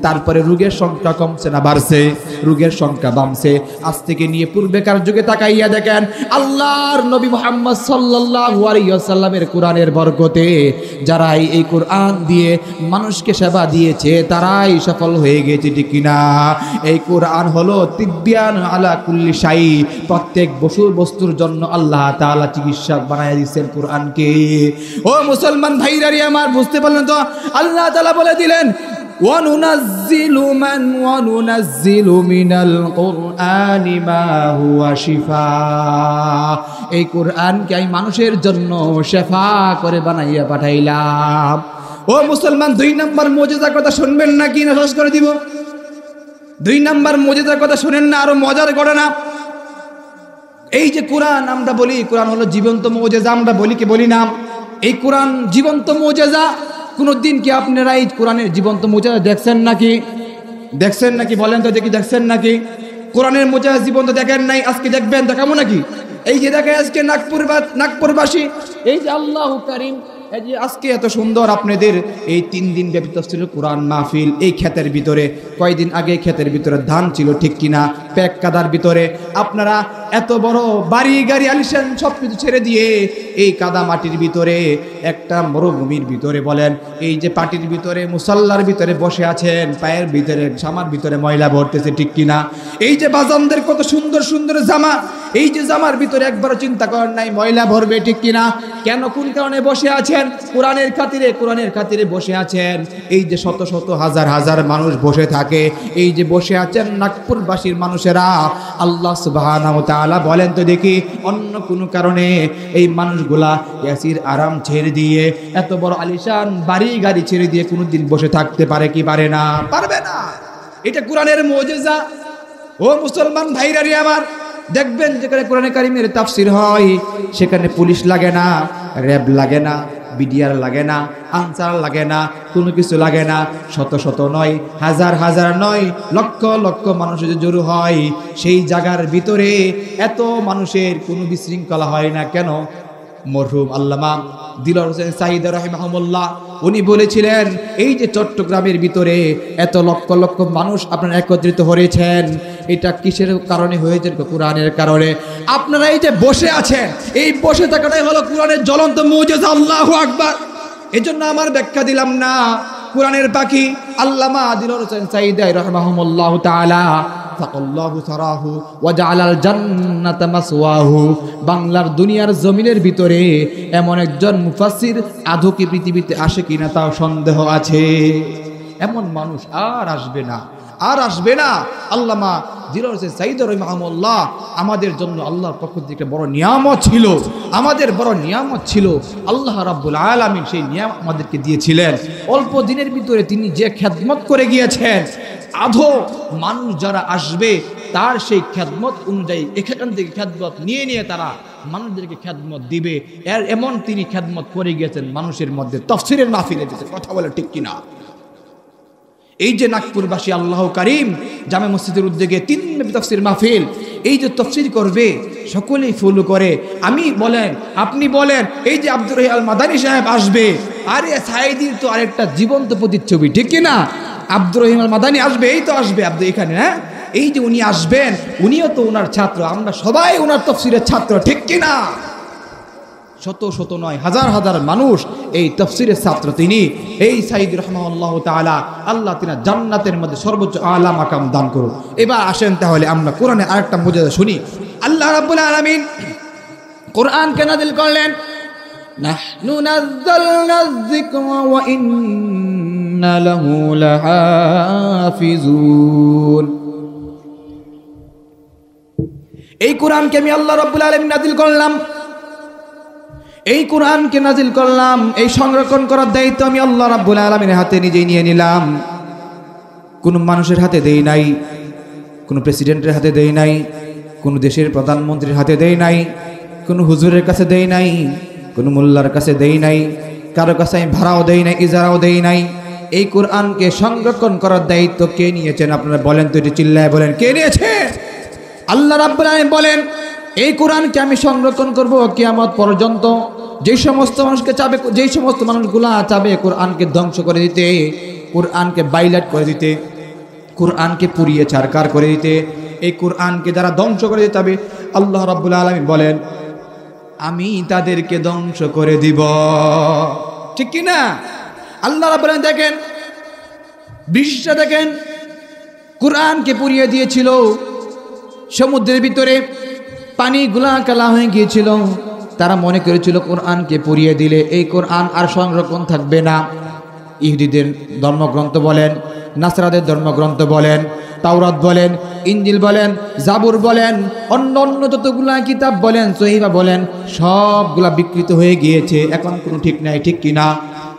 তারপরে রোগের সংখ্যা কমছে না বাড়ছে? রোগের সংখ্যা বাড়ছে। আজ থেকে নিয়ে পূর্বেকার যুগে তাকাইয়া দেখেন, আল্লাহর নবী মুহাম্মদ সাল্লাল্লাহু আলাইহি ওয়াসাল্লামের কোরআনের বরকতে যারাই এই কোরআন দিয়ে মানুষকে সেবা দিয়েছে তারাই সফল হয়ে গেছে, ঠিক কিনা? এই কোরআন হলো তিব্বিয়ান আলা কুল্লি শাই, প্রত্যেক বস্তুর জন্য আল্লাহ তাআলা চিকিৎসক বানায় দিয়েছেন কোরআনকে। ও মুসলমান ভাইরা আমার, বুঝতে পারলেন তো? আল্লাহ তাআলা বলে দিলেন, ওয়ানুনাজ্জিলু মিনাল কুরআনি মা হুয়া শিফা। এই কোরআনকে আমি মানুষের জন্য শেফা করে বানাইয়া পাঠাইলাম। ও মুসলমান, 2 নাম্বার মুজিজার কথা শুনবেন নাকি না শেষ করে দিব? 2 নাম্বার মুজিজার কথা শুনেন না, আরো মজার ঘটনা। এই যে কোরআন, আমরা বলি কোরআন হলো জীবন্ত মুজিজা, আমরা বলি কি বলি না? এই কোরআন জীবন্ত মুজিজা। কোনদিন কি আপনারা এই কোরআনের জীবন্ত মুজিজা দেখছেন নাকি? বলেন তো দেখি, দেখছেন নাকি? কোরআনের মুজিজা জীবন্ত দেখেন নাই, আজকে দেখবেন? দেখাবো নাকি? এই যে দেখেন, আজকে নাগপুরবাসী, এই যে আল্লাহু কারীম, এই যে আজকে এত সুন্দর আপনাদের এই 3 দিন ব্যাপী তাফসীরুল কোরআন মাহফিল। এই ক্ষেতের ভিতরে, কয়দিন আগে ক্ষেতের ভিতরে ধান ছিল, ঠিক কিনা? প্যাক কাদার ভিতরে আপনারা এত বড় বাড়ি গাড়ি আলিশান সব কিছু ছেড়ে দিয়ে এই কাদা মাটির ভিতরে, একটা মরুভূমির ভিতরে, বলেন এই যে পাটির ভিতরে, মুসাল্লার ভিতরে বসে আছেন, পায়ের ভিতরে, জামার ভিতরে ময়লা ভরতেছে, ঠিক কিনা? এই যে বাজানদের কত সুন্দর সুন্দর জামা, এই যে জামার ভিতরে একবারও চিন্তা করেন নাই ময়লা ভরবে, ঠিক কিনা? কেন, কোন কারণে বসে আছেন? কোরআনের খাতিরে বসে আছেন। এই যে শত শত হাজার হাজার মানুষ বসে থাকে, এই যে বসে আছেন নাগপুরবাসীর মানুষেরা, আল্লাহ সুবহানাহু ওয়া তাআলা বলেন তো দেখি, অন্য কোনো কারণে এই মানুষগুলা এসির আরাম ছেড়ে দিয়ে, এত বড় আলিশান বাড়ি গাড়ি ছেড়ে দিয়ে কোনোদিন বসে থাকতে পারে কি পারে না? পারবে না। এটা কোরআনের মুজিজা। ও মুসলমান ভাইরা আমার, দেখবেন যেখানে কোরআনে কারিমের তাফসীর হয় সেখানে পুলিশ লাগে না, র্যাব লাগে না, বিডিআর লাগে না, আনসার লাগে না, কোনো কিছু লাগে না। শত শত নয়, হাজার হাজার নয়, লক্ষ লক্ষ মানুষ যে জড়ো হয়, সেই জায়গার ভিতরে এত মানুষের কোনো বিশৃঙ্খলা হয় না। কেন? মরহুম আল্লামা দিলওয়ার হোসেন সাঈদ রাহিমাহুল্লাহ উনি বলেছিলেন, এই যে চট্টগ্রামের ভিতরে এত লক্ষ লক্ষ মানুষ আপনারা একত্রিত হয়েছেন, এটা কিসের কারণে হয়েছে? কোরআনের কারণে। আপনারা এই যে বসে আছেন, এই বসে থাকাটাই হলো কোরআনের জ্বলন্ত মুজিজা। আল্লাহু আকবার। এজন্য আমার ব্যাখ্যা দিলাম না। কোরআনের পাখি আল্লামা দিলওয়ার হোসেন সাঈদ রাহিমাহুল্লাহ তাআলা ফাকাল্লাহু সারাহু ওয়া জাআলাল জান্নাতা মাসওয়াহু, বাংলার দুনিয়ার জমিনের ভিতরে এমন একজন মুফাসসির আদৌ কি পৃথিবীতে আসে কিনা তাও সন্দেহ আছে। এমন মানুষ আর আসবে না, আর আসবে না। আল্লামা দিলওয়ার হোসেন সাঈদ রাহিমাহুল্লাহ আমাদের জন্য আল্লাহর পক্ষ থেকে বড় নিয়ামত ছিল, আমাদের বড় নিয়ামত ছিল। আল্লাহ রাব্বুল আলামিন সেই নিয়ামত আমাদেরকে দিয়েছিলেন। অল্প দিনের ভিতরে তিনি যে খেদমত করে গিয়েছেন, আধো মানুষ যারা আসবে তার সেই খেদমত অনুযায়ী এখান থেকে খেদমত নিয়ে নিয়ে তারা মানুষদেরকে খেদমত দিবে। এমন তিনি খেদমত করে গিয়েছেন মানুষের মধ্যে। তাফসীরের মাহফিলে যেতে কথা বলে ঠিক কিনা? এই যে নাগপুরবাসী আল্লাহ কারীম জামে মসজিদের উদ্যোগে 3 তাফসীর মাহফিল, এই যে তাফসীর করবে সকলেই ফলো করে। আমি বলেন, আপনি বলেন, এই যে আব্দুর রহিম আল মাদানী সাহেব আসবে, আরে সাঈদীর তো আরেকটা জীবন্ত প্রতিচ্ছবি, ঠিক কিনা? আব্দুর রহিম আল মাদানী আসবে, এই তো আসবে আব্দুল এখানে, হ্যাঁ, এই যে উনি আসবেন, উনিও তো ওনার ছাত্র, আমরা সবাই ওনার তাফসীরের ছাত্র, ঠিক কিনা? শত শত নয়, হাজার হাজার মানুষ এই তাফসীরের ছাত্র তিনি। এই সাঈদ রাহিমাহুল্লাহ তাআলা আল্লাহ তিনা জান্নাতের মধ্যে সর্বোচ্চ আলা মাকাম দান করুন। এবার আসেন তাহলে আমরা কোরআনে আরেকটা মুজিজা শুনি। আল্লাহ রাব্বুল আলামিন কোরআনকে নাযিল করলেন, নাহনু নাযালনা যিকরা ওয়া ইন্না লাহু লাহাফিজুন। এই কোরআনকে আমি আল্লাহ রাব্বুল আলামিন নাযিল করলাম, এই কোরআনকে নাজিল করলাম, এই সংরক্ষণ করার দায়িত্ব আমি আল্লাহ রাব্বুল আলামিনের হাতে নিজেই নিয়ে নিলাম। কোন মানুষের হাতে দেই নাই, কোন প্রেসিডেন্টের হাতে দেই নাই, কোন দেশের প্রধানমন্ত্রীর হাতে দেই নাই, কোন হুজুরের কাছে দেই নাই, কোন মোল্লার কাছে দেই নাই, কারো কাছে আমি ভাড়াও দেই নাই, ইজারাও দেই নাই। এই কোরআনকে সংরক্ষণ করার দায়িত্ব কে নিয়েছেন? আপনারা বলেন তো, এটি চিল্লায় বলেন, কে নিয়েছে? আল্লাহ রাব্বুল আলামিন বলেন, এই কোরআনকে আমি সংরক্ষণ করব কিয়ামত পর্যন্ত। যে সমস্ত মানুষকে চাবে, যেই সমস্ত মানুষগুলা চাবে কোরআনকে ধ্বংস করে দিতে, কোরআনকে বাইলাট করে দিতে, কোরআনকে পুড়িয়ে ছারখার করে দিতে, এই কোরআনকে যারা ধ্বংস করে দিতে হবে, আল্লাহ রাব্বুল আলামিন বলেন আমি তাদেরকে ধ্বংস করে দিব, ঠিক কি না? আল্লাহ রাব্বুল আলামিন দেখেন, বৃষ্টিটা দেখেন, কোরআনকে পুড়িয়ে দিয়েছিল, সমুদ্রের ভিতরে পানিগুলা কালা হয়ে গিয়েছিল। তারা মনে করেছিল কোরআনকে পুড়িয়ে দিলে এই কোরআন আর সংরক্ষণ থাকবে না। ইহুদিদের ধর্মগ্রন্থ বলেন, নাসরাদের ধর্মগ্রন্থ বলেন, তাওরাত বলেন, ইনজিল বলেন, জাবুর বলেন, অন্য অন্য যতগুলা কিতাব বলেন, সহিফা বলেন, সবগুলা বিকৃত হয়ে গিয়েছে, এখন কোনো ঠিক নাই, ঠিক কিনা?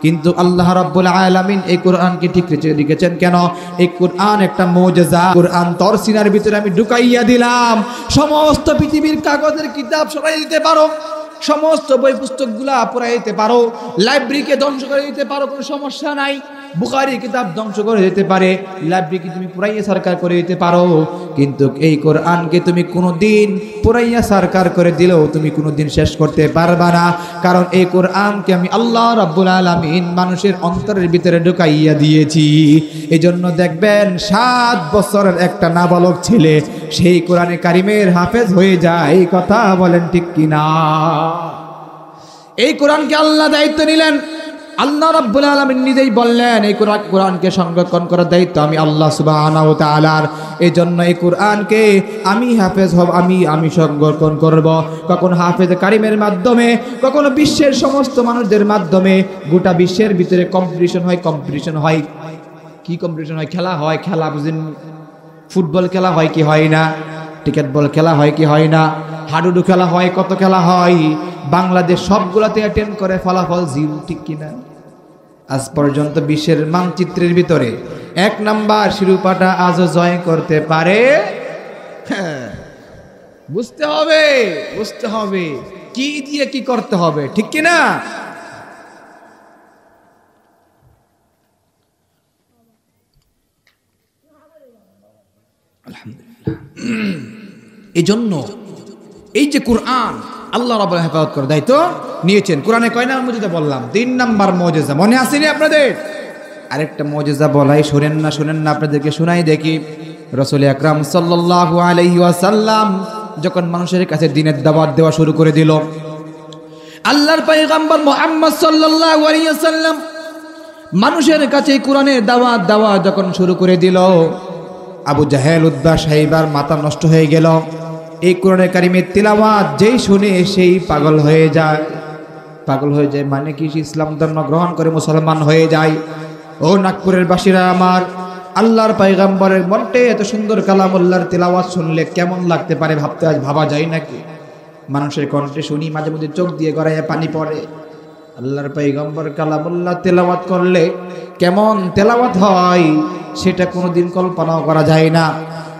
কিন্তু আল্লাহ রাব্বুল আলামিন এই কোরআনকে ঠিক রেখেছেন কেন? এই কোরআন একটা মুজিজা। কোরআন তোর সিনার ভিতরে আমি ঢুকাইয়া দিলাম। সমস্ত পৃথিবীর কাগজের কিতাব সরাই দিতে পারো, সমস্ত বই পুস্তকগুলা পুরাই দিতে পারো, লাইব্রেরিকে ধ্বংস করে দিতে পারো, কোনো সমস্যা নাই। বুখারী কিতাব ধ্বংস করে দিতে পারে, লাইব্রেরিকে তুমি পুরাইয়া সরকার করে দিতে পারো, কিন্তু এই কোরআনকে তুমি কোনোদিন পুরাইয়া সরকার করে দিলেও তুমি কোনোদিন শেষ করতে পারবা না। কারণ এই কোরআনকে আমি আল্লাহ রাব্বুল আলামিন মানুষের অন্তরের ভিতরে ঢুকাইয়া দিয়েছি। এজন্য দেখবেন 7 বছরের একটা নাবালক ছেলে সেই কোরআনে কারিমের হাফেজ হয়ে যায়। এই কথা বলেন ঠিক কিনা? এই কোরআনকে আল্লাহ দায়িত্ব নিলেন, আল্লাহ রাব্বুল আলামিন নিজেই বললেন এই কোরআনকে সংরক্ষণ করার দায়িত্ব আমি আল্লাহ সুবহানাহু ওয়া তাআলার। এজন্য এই কোরআনকে আমি হাফেজ হব, আমি সংরক্ষণ করব। কখন হাফেজ কারিমের মাধ্যমে, কখনো বিশ্বের সমস্ত মানুষদের মাধ্যমে। গোটা বিশ্বের ভিতরে কম্পিটিশন হয়। কি কম্পিটিশন হয়? খেলা হয়, খেলা বুঝেন, ফুটবল খেলা হয় কি হয় না, ক্রিকেট বল খেলা হয় কি হয় না, হাডুডু খেলা হয়, কত খেলা হয়। বাংলাদেশ সবগুলাতে অ্যাটেন্ড করে, ফলাফল 0, ঠিক কিনা? আজ পর্যন্ত বিশ্বের মানচিত্রের ভিতরে 1 নাম্বার শিরোপাটা আজও জয় করতে পারে। বুঝতে হবে কি দিয়ে কি করতে হবে, ঠিক কিনা? আলহামদুলিল্লাহ। এই জন্য এই যে কোরআন আল্লাহ রাব্বুল হেফাজত করে দায়িত্ব নিয়েছেন। কোরআনে কয় নাম্বার মুজিজা বললাম? 3 নাম্বার মুজিজা। মনে আসেনি আপনাদের? আরেকটা মুজিজা বলাই, শুনেন না, আপনাদেরকে শোনাই দেখি। রাসূল আকরাম সাল্লাল্লাহু আলাইহি ওয়াসাল্লাম যখন মানুষের কাছে দ্বীনের দাওয়াত দেওয়া শুরু করে দিল, আল্লাহর পয়গম্বর মুহাম্মদ সাল্লাল্লাহু আলাইহি ওয়াসাল্লাম মানুষের কাছে কোরআনের দাওয়াত দেওয়া যখন শুরু করে দিল, আবু জাহেল, উতবা, শাইবার মাথা নষ্ট হয়ে গেল। এই কোরআনে কারিমের তিলাওয়াত যেই শুনে সেই পাগল হয়ে যায়। মানে কি? ইসলাম ধর্ম গ্রহণ করে মুসলমান হয়ে যায়। ও নাগপুরের বাসীরা আমার, আল্লাহর পয়গম্বরের মনটে এত সুন্দর কালামুল্লাহর তিলাওয়াত শুনলে কেমন লাগতে পারে ভাবতে আজ ভাবা যায় নাকি? মানুষের কণ্ঠে শুনি, মাঝে মধ্যে চোখ দিয়ে গড়াইয়া পানি পড়ে। আল্লাহর পয়গম্বর কালামুল্লাহ তেলাওয়াত করলে কেমন তেলাওয়াত হয় সেটা কোনোদিন কল্পনাও করা যায় না।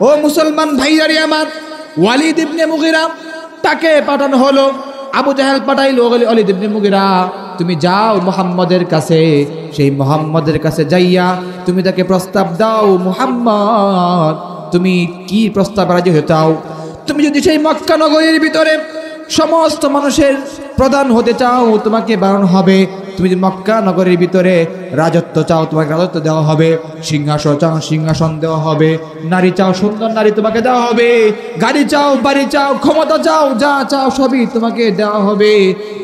ও মুসলমান ভাইয়ারি আমার, ওয়ালিদ ইবনে মুগিরা তাকে পাঠানো হলো। আবু জাহেল পাঠাইলো, ওয়ালিদ ইবনে মুগিরা তুমি যাও মুহাম্মদের কাছে, সেই মুহাম্মদের কাছে যাইয়া তুমি তাকে প্রস্তাব দাও, মুহাম্মদ তুমি কি প্রস্তাব রাজি হতে চাও? তুমি যদি সেই মক্কা নগরীর ভিতরে সমস্ত মানুষের প্রধান হতে চাও, তোমাকে বারণ হবে। তুমি যদি মক্কা নগরীর ভিতরে রাজত্ব চাও, তোমাকে রাজত্ব দেওয়া হবে। সিংহাসন চাও, সিংহাসন দেওয়া হবে। নারী চাও, সুন্দর নারী তোমাকে দেওয়া হবে। গাড়ি চাও, বাড়ি চাও, ক্ষমতা চাও, যা চাও সবই তোমাকে দেওয়া হবে।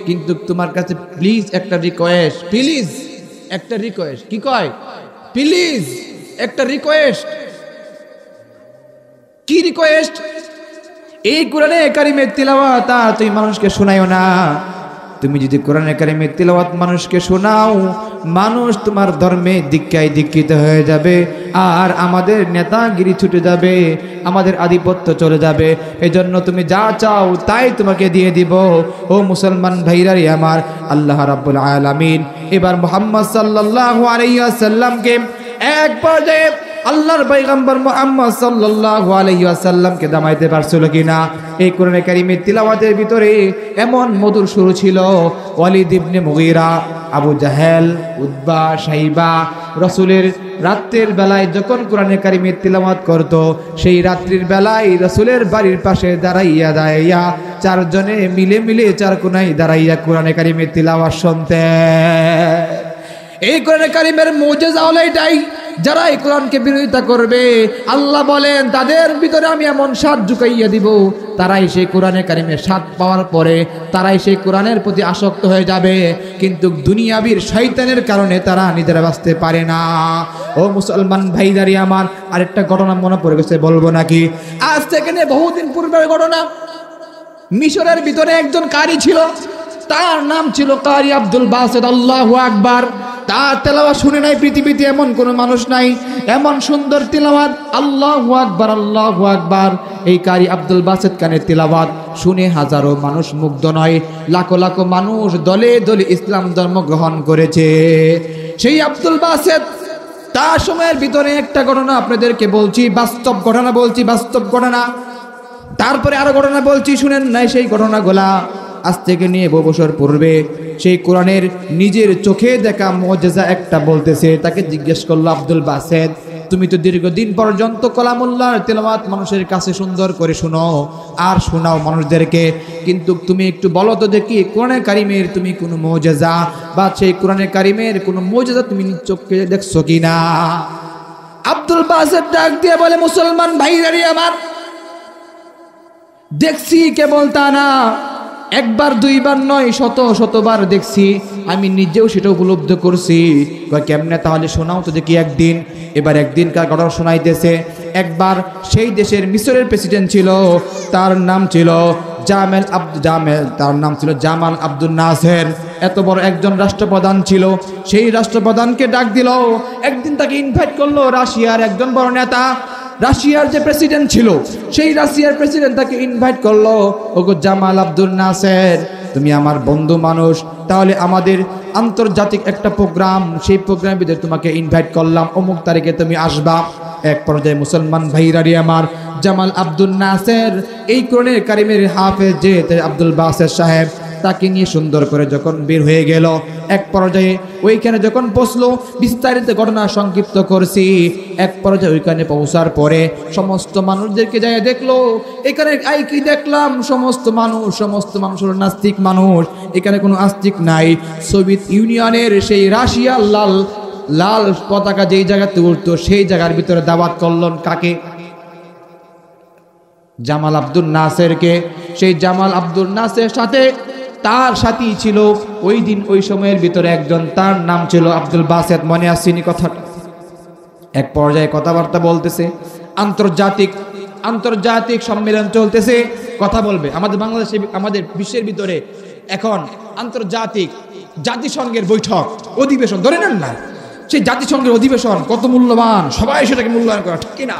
কিন্তু তোমার কাছে প্লিজ একটা রিকোয়েস্ট, প্লিজ একটা রিকোয়েস্ট। কি কয়? প্লিজ একটা রিকোয়েস্ট। কি রিকোয়েস্ট? এই কোরআনে কারিমের তিলাওয়াত তুমি মানুষকে শোনায়ও না। তুমি যদি কোরআনে কারিমের তিলাওয়াত মানুষকে শোনাও, মানুষ তোমার ধর্মে দীক্ষায় দীক্ষিত হয়ে যাবে, আর আমাদের নেতাগিরি ছুটে যাবে, আমাদের আধিপত্য চলে যাবে। এজন্য তুমি যা চাও তাই তোমাকে দিয়ে দিব। ও মুসলমান ভাইরাই আমার, আল্লাহ রাব্বুল আলামিন এবার মুহাম্মদ সাল্লাল্লাহু আলাইহি ওয়াসাল্লামকে এক পর্যায়ে আল্লাহর পয়গম্বর মুহাম্মদ সাল্লাল্লাহু আলাইহি ওয়াসাল্লামকে দামাইতে পারছিল কিনা? এই কোরআনে কারিমের তিলাওয়াতের ভিতরে এমন মধুর সুর ছিল। ওয়ালিদ ইবনে মুগীরা, আবু জাহেল, উতবা, শাইবা রাসূলের রাত্রির বেলায় যখন কোরআনে কারিমের তিলাওয়াত করত, সেই রাত্রির বেলায় রাসূলের বাড়ির পাশে দাঁড়াইয়া চারজনে মিলে চার কোনায় দাঁড়াইয়া কোরআনে কারিমের তিলাওয়াত শুনতে। এই কোরআনে কারিমের মুজিজা হলো এটাই, যারা এই কোরআনকে বিরোধিতা করবে আল্লাহ বলেন তাদের ভিতরে আমি এমন স্বাদ ঢুকাইয়া দিব, তারাই সেই কোরআনে কারিমের স্বাদ পাওয়ার পরে তারাই সেই কোরআনের প্রতি আসক্ত হয়ে যাবে, কিন্তু দুনিয়াবীর শয়তানের কারণে তারা নিজেরা বাঁচতে পারে না। ও মুসলমান ভাইদারি আমার, আরেকটা ঘটনা মনে পড়ে গেছে, বলবো নাকি? আজ থেকে বহুদিন পূর্বের ঘটনা। মিশরের ভিতরে একজন কারি ছিল, তার নাম ছিল কারি আব্দুল বাসেত। আল্লাহু আকবার। তার তেলাওয়াত শুনে নাই পৃথিবীতে এমন কোনো মানুষ নাই, এমন সুন্দর তেলাওয়াত। আল্লাহু আকবার, আল্লাহু আকবার। এই কারি আব্দুল বাসেত খানের তেলাওয়াত শুনে হাজারো মানুষ মুগ্ধ নয়, লাখো লাখো মানুষ দলে দলে ইসলাম ধর্ম গ্রহণ করেছে। সেই আব্দুল বাসেত, তার সময়ের ভিতরে একটা ঘটনা আপনাদেরকে বলছি, বাস্তব ঘটনা বলছি, বাস্তব ঘটনা। তারপরে আরো ঘটনা বলছি, শুনেন নাই সেই ঘটনাগুলা। আজ থেকে নিয়ে বহু বছর পূর্বে সেই কোরআনের নিজের চোখে দেখা মুজিজা একটা বলতেছে। তাকে জিজ্ঞেস করলো, আব্দুল বাসেত তুমি তো দীর্ঘদিন পর্যন্ত কালামুল্লাহর তেলাওয়াত মানুষের কাছে সুন্দর করে শোনো আর শোনাও মানুষদেরকে, কিন্তু তুমি একটু বলো তো দেখি কোরআনে কারিমের তুমি কোনো মুজিজা বা সেই কোরআনে কারিমের কোনো মুজিজা তুমি নিজ চোখে দেখছো কিনা? আব্দুল বাসেত ডাক দিয়ে বলে, মুসলমান ভাইরাই আমার, দেখছি, কেবল তা না, একবার দুইবার নয়, শতবার দেখছি, আমি নিজেও সেটা উপলব্ধি করছি। কেমনে? তাহলে শোনাও তো দেখি একদিন। এবার একদিনকার ঘটনা শোনাইতেছে। একবার সেই দেশের মিশরের প্রেসিডেন্ট ছিল, তার নাম ছিল জামাল আব্দুল নাসের। এত বড় একজন রাষ্ট্রপ্রধান ছিল। সেই রাষ্ট্রপ্রধানকে ডাক দিল, একদিন তাকে ইনভাইট করলো রাশিয়ার একজন বড় নেতা। রাশিয়ার যে প্রেসিডেন্ট ছিল, সেই রাশিয়ার প্রেসিডেন্ট তাকে ইনভাইট করলো, ওগো জামাল আব্দুল নাসের, তুমি আমার বন্ধু মানুষ, তাহলে আমাদের আন্তর্জাতিক একটা প্রোগ্রাম, সেই প্রোগ্রামের ভিতরে তোমাকে ইনভাইট করলাম, অমুক তারিখে তুমি আসবা। এক পর্যায়ে মুসলমান ভাইরারি আমার, জামাল আব্দুল নাসের এই কোরআনের কারিমের হাফেজ যে আব্দুল বাসেত সাহেব, তাকে নিয়ে সুন্দর করে যখন বের হয়ে গেল, এক পর্যায়ে ওইখানে যখন পৌঁছলো, বিস্তারিত ঘটনা সংক্ষিপ্ত করছি, এক পর্যায়ে ওইখানে পৌঁছার পরে সমস্ত মানুষদেরকে যাই দেখলো, এখানে কি দেখলাম সমস্ত মানুষ হলো নাস্তিক মানুষ, এখানে কোনো আস্তিক নাই। সোভিয়েত ইউনিয়নের সেই রাশিয়ার লাল পতাকা যেই জায়গাতে উঠতো সেই জায়গার ভিতরে দাওয়াত করলেন কাকে? জামাল আব্দুল নাসেরকে। সেই জামাল আব্দুল নাসের সাথে তার সাথী ছিল ওই দিন ওই সময়ের ভিতরে একজন, তার নাম ছিল আব্দুল বাসেত। মনে আসেনি কথাটা? এক পর্যায়ে কথাবার্তা বলতেছে, আন্তর্জাতিক সম্মেলন চলতেছে, কথা বলবে। আমাদের বাংলাদেশে, আমাদের বিশ্বের ভিতরে এখন আন্তর্জাতিক জাতিসংঘের বৈঠক, অধিবেশন ধরে নেন না, সেই জাতিসংঘের অধিবেশন কত মূল্যবান, সবাই সেটাকে মূল্যায়ন করা, ঠিক কিনা?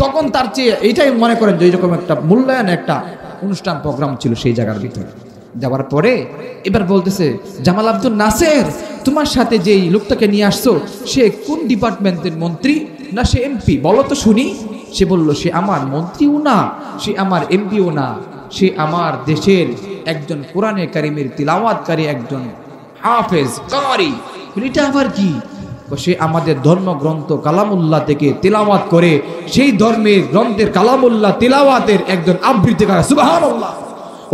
তখন তার চেয়ে এইটাই মনে করেন যে এইরকম একটা মূল্যায়ন, একটা অনুষ্ঠান প্রোগ্রাম ছিল সেই জায়গার ভিতরে। যাওয়ার পরে এবার বলতেছে, জামাল আব্দুল নাসের, তোমার সাথে যেই লোকটাকে নিয়ে আসছো সে কোন ডিপার্টমেন্টের মন্ত্রী, না সে এমপি, বলো তো শুনি। সে বলল, সে আমার মন্ত্রীও না, সে আমার এমপিও না, সে আমার দেশের একজন কোরআনে কারিমের তিলাওয়াতকারী, একজন হাফেজ কারি। এটা আবার কি? সে আমাদের ধর্মগ্রন্থ কালামুল্লাহ থেকে তিলাওয়াত করে, সেই ধর্মের গ্রন্থের কালামুল্লাহ তিলাওয়াতের একজন আবৃত্তিকার। সুবহানাল্লাহ।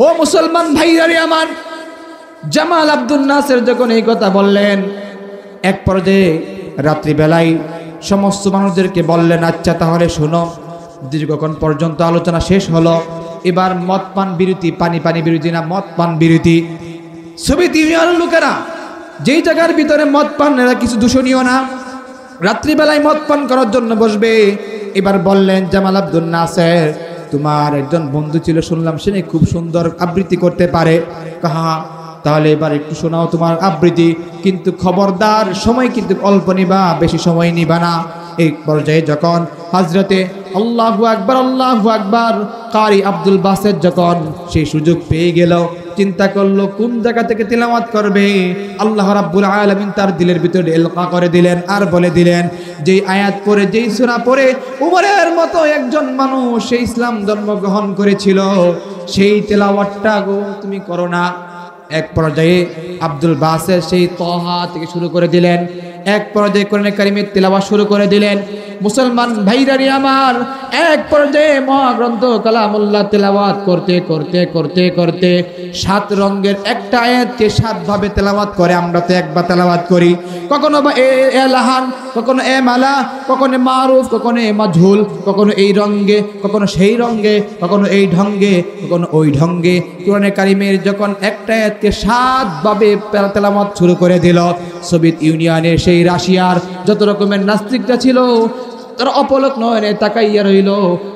ও মুসলমান ভাইরারে আমার, জামাল আব্দুল নাসের যখন এই কথা বললেন, এক পর্যায়ে রাত্রিবেলায় সমস্ত মানুষদেরকে বললেন, আচ্ছা তাহলে শোনো। দীর্ঘক্ষণ পর্যন্ত আলোচনা শেষ হলো, এবার মদ পান বিরতি, পানি বিরতি না, মদ পান বিরতি। সোভিয়েত ইউনিয়নের লোকেরা যেই জায়গার ভিতরে মদ পান, এরা কিছু দূষণীয় না, রাত্রিবেলায় মদ পান করার জন্য বসবে। এবার বললেন, জামাল আব্দুল নাসের, তোমার একজন বন্ধু ছিল শুনলাম, সে খুব সুন্দর আবৃত্তি করতে পারে। হ্যাঁ, তাহলে এবার একটু শোনাও তোমার আবৃত্তি, কিন্তু খবরদার সময় কিন্তু অল্প নিবা, বেশি সময় নিবা না। এই পর্যায়ে যখন হযরতে আল্লাহু আকবার কারি আব্দুল বাসেত যখন সেই সুযোগ পেয়ে গেল, চিন্তা করলো কোন জায়গা থেকে তিলাওয়াত করবে। আল্লাহ রাব্বুল আলামিন তার দিলের ভিতরে এলকা করে দিলেন, আর বলে দিলেন, যেই আয়াত পড়ে, যেই সূরা পড়ে উমরের মতো একজন মানুষ সেই ইসলাম ধর্ম গ্রহণ করেছিল, সেই তেলাওয়াতটা গো তুমি করো না। এক পর্যায়ে আব্দুল বাসেত সেই তহা থেকে শুরু করে দিলেন, এক পর্যায়ে কোরআনে কারিমের তেলাওয়াত শুরু করে দিলেন। মুসলমান ভাইরারি আমার, এক পর্যায়ে মহাগ্রন্থ কালামুল্লাহ তেলাওয়াত করতে করতে করতে করতে 7 রঙের একটা আয়াতকে 7 ভাবে তেলাওয়াত করে। আমরা তো একবার তেলাওয়াত করি, কখনো বা এ লাহান, কখনো এ মালা, কখনো মারুফ, কখনো এ মাজহুল, কখনো এই রঙে, কখনো সেই রঙে, কখনো এই ঢঙ্গে, কখনো ওই ঢঙ্গে। কোরআনে কারিমের যখন একটা আয়াতকে 7 ভাবে তেলাওয়াত শুরু করে দিল, সোভিয়েত ইউনিয়নের সেই রাশিয়ার যত রকমের নাস্তিকরা ছিল, তারা অপলক নয়নে তাকাইয়া রইল,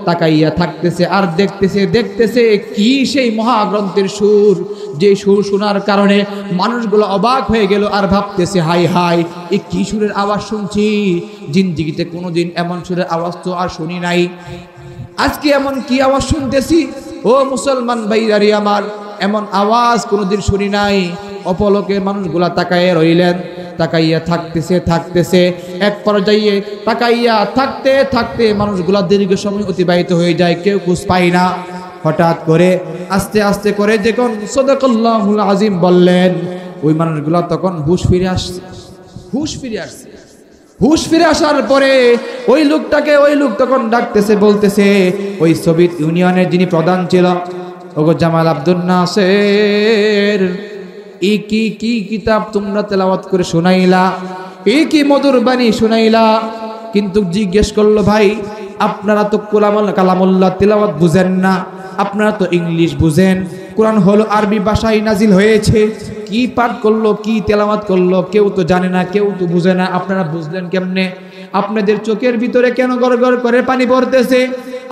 তাকাইয়া থাকতেছে আর দেখতেছে কি সেই মহাগ্রন্থের সুর, যে সুর শোনার কারণে মানুষগুলো অবাক হয়ে গেল আর ভাবতেছে, হাই হাই, এই কি সুরের আওয়াজ শুনছি, জিন্দিগিতে কোনোদিন এমন সুরের আওয়াজ তো আর শুনি নাই, আজকে এমন কি আওয়াজ শুনতেছি। ও মুসলমান ভাইরারি আমার, এমন আওয়াজ কোনোদিন শুনি নাই। অপলকে মানুষগুলা তাকাইয়া রইলেন, তাকাইয়া থাকতেছে এক পর্যায়ে তাকাইয়া থাকতে মানুষগুলা দীর্ঘ সময় অতিবাহিত হয়ে যায়, কেউ খুঁজ পায় না। হঠাৎ করে আস্তে আস্তে করে যখন সাদাকাল্লাহুল আযীম বললেন, ওই মানুষগুলা তখন হুঁশ ফিরে আসছে। হুঁশ ফিরে আসার পরে ওই লোক তখন ডাকতেছে, বলতেছে, ওই সোভিয়েত ইউনিয়নের যিনি প্রধান ছিল, ওগো জামাল আব্দুল নাসের, এই কি কিতাব তোমরা তেলাওয়াত করে শোনাইলা, এই কি মধুর বাণী শোনাইলা। কিন্তু জিজ্ঞেস করলো, ভাই আপনারা তো কালামুল্লাহ তেলাওয়াত বুঝেন না, আপনারা তো ইংলিশ বুঝেন, কোরআন হলো আরবি ভাষায় নাজিল হয়েছে, কি পাঠ করলো, কি তেলাওয়াত করলো কেউ তো জানে না, কেউ তো বুঝে না, আপনারা বুঝলেন কেমনে? আপনাদের চোখের ভিতরে কেন গড়গড় করে পানি পড়তেছে?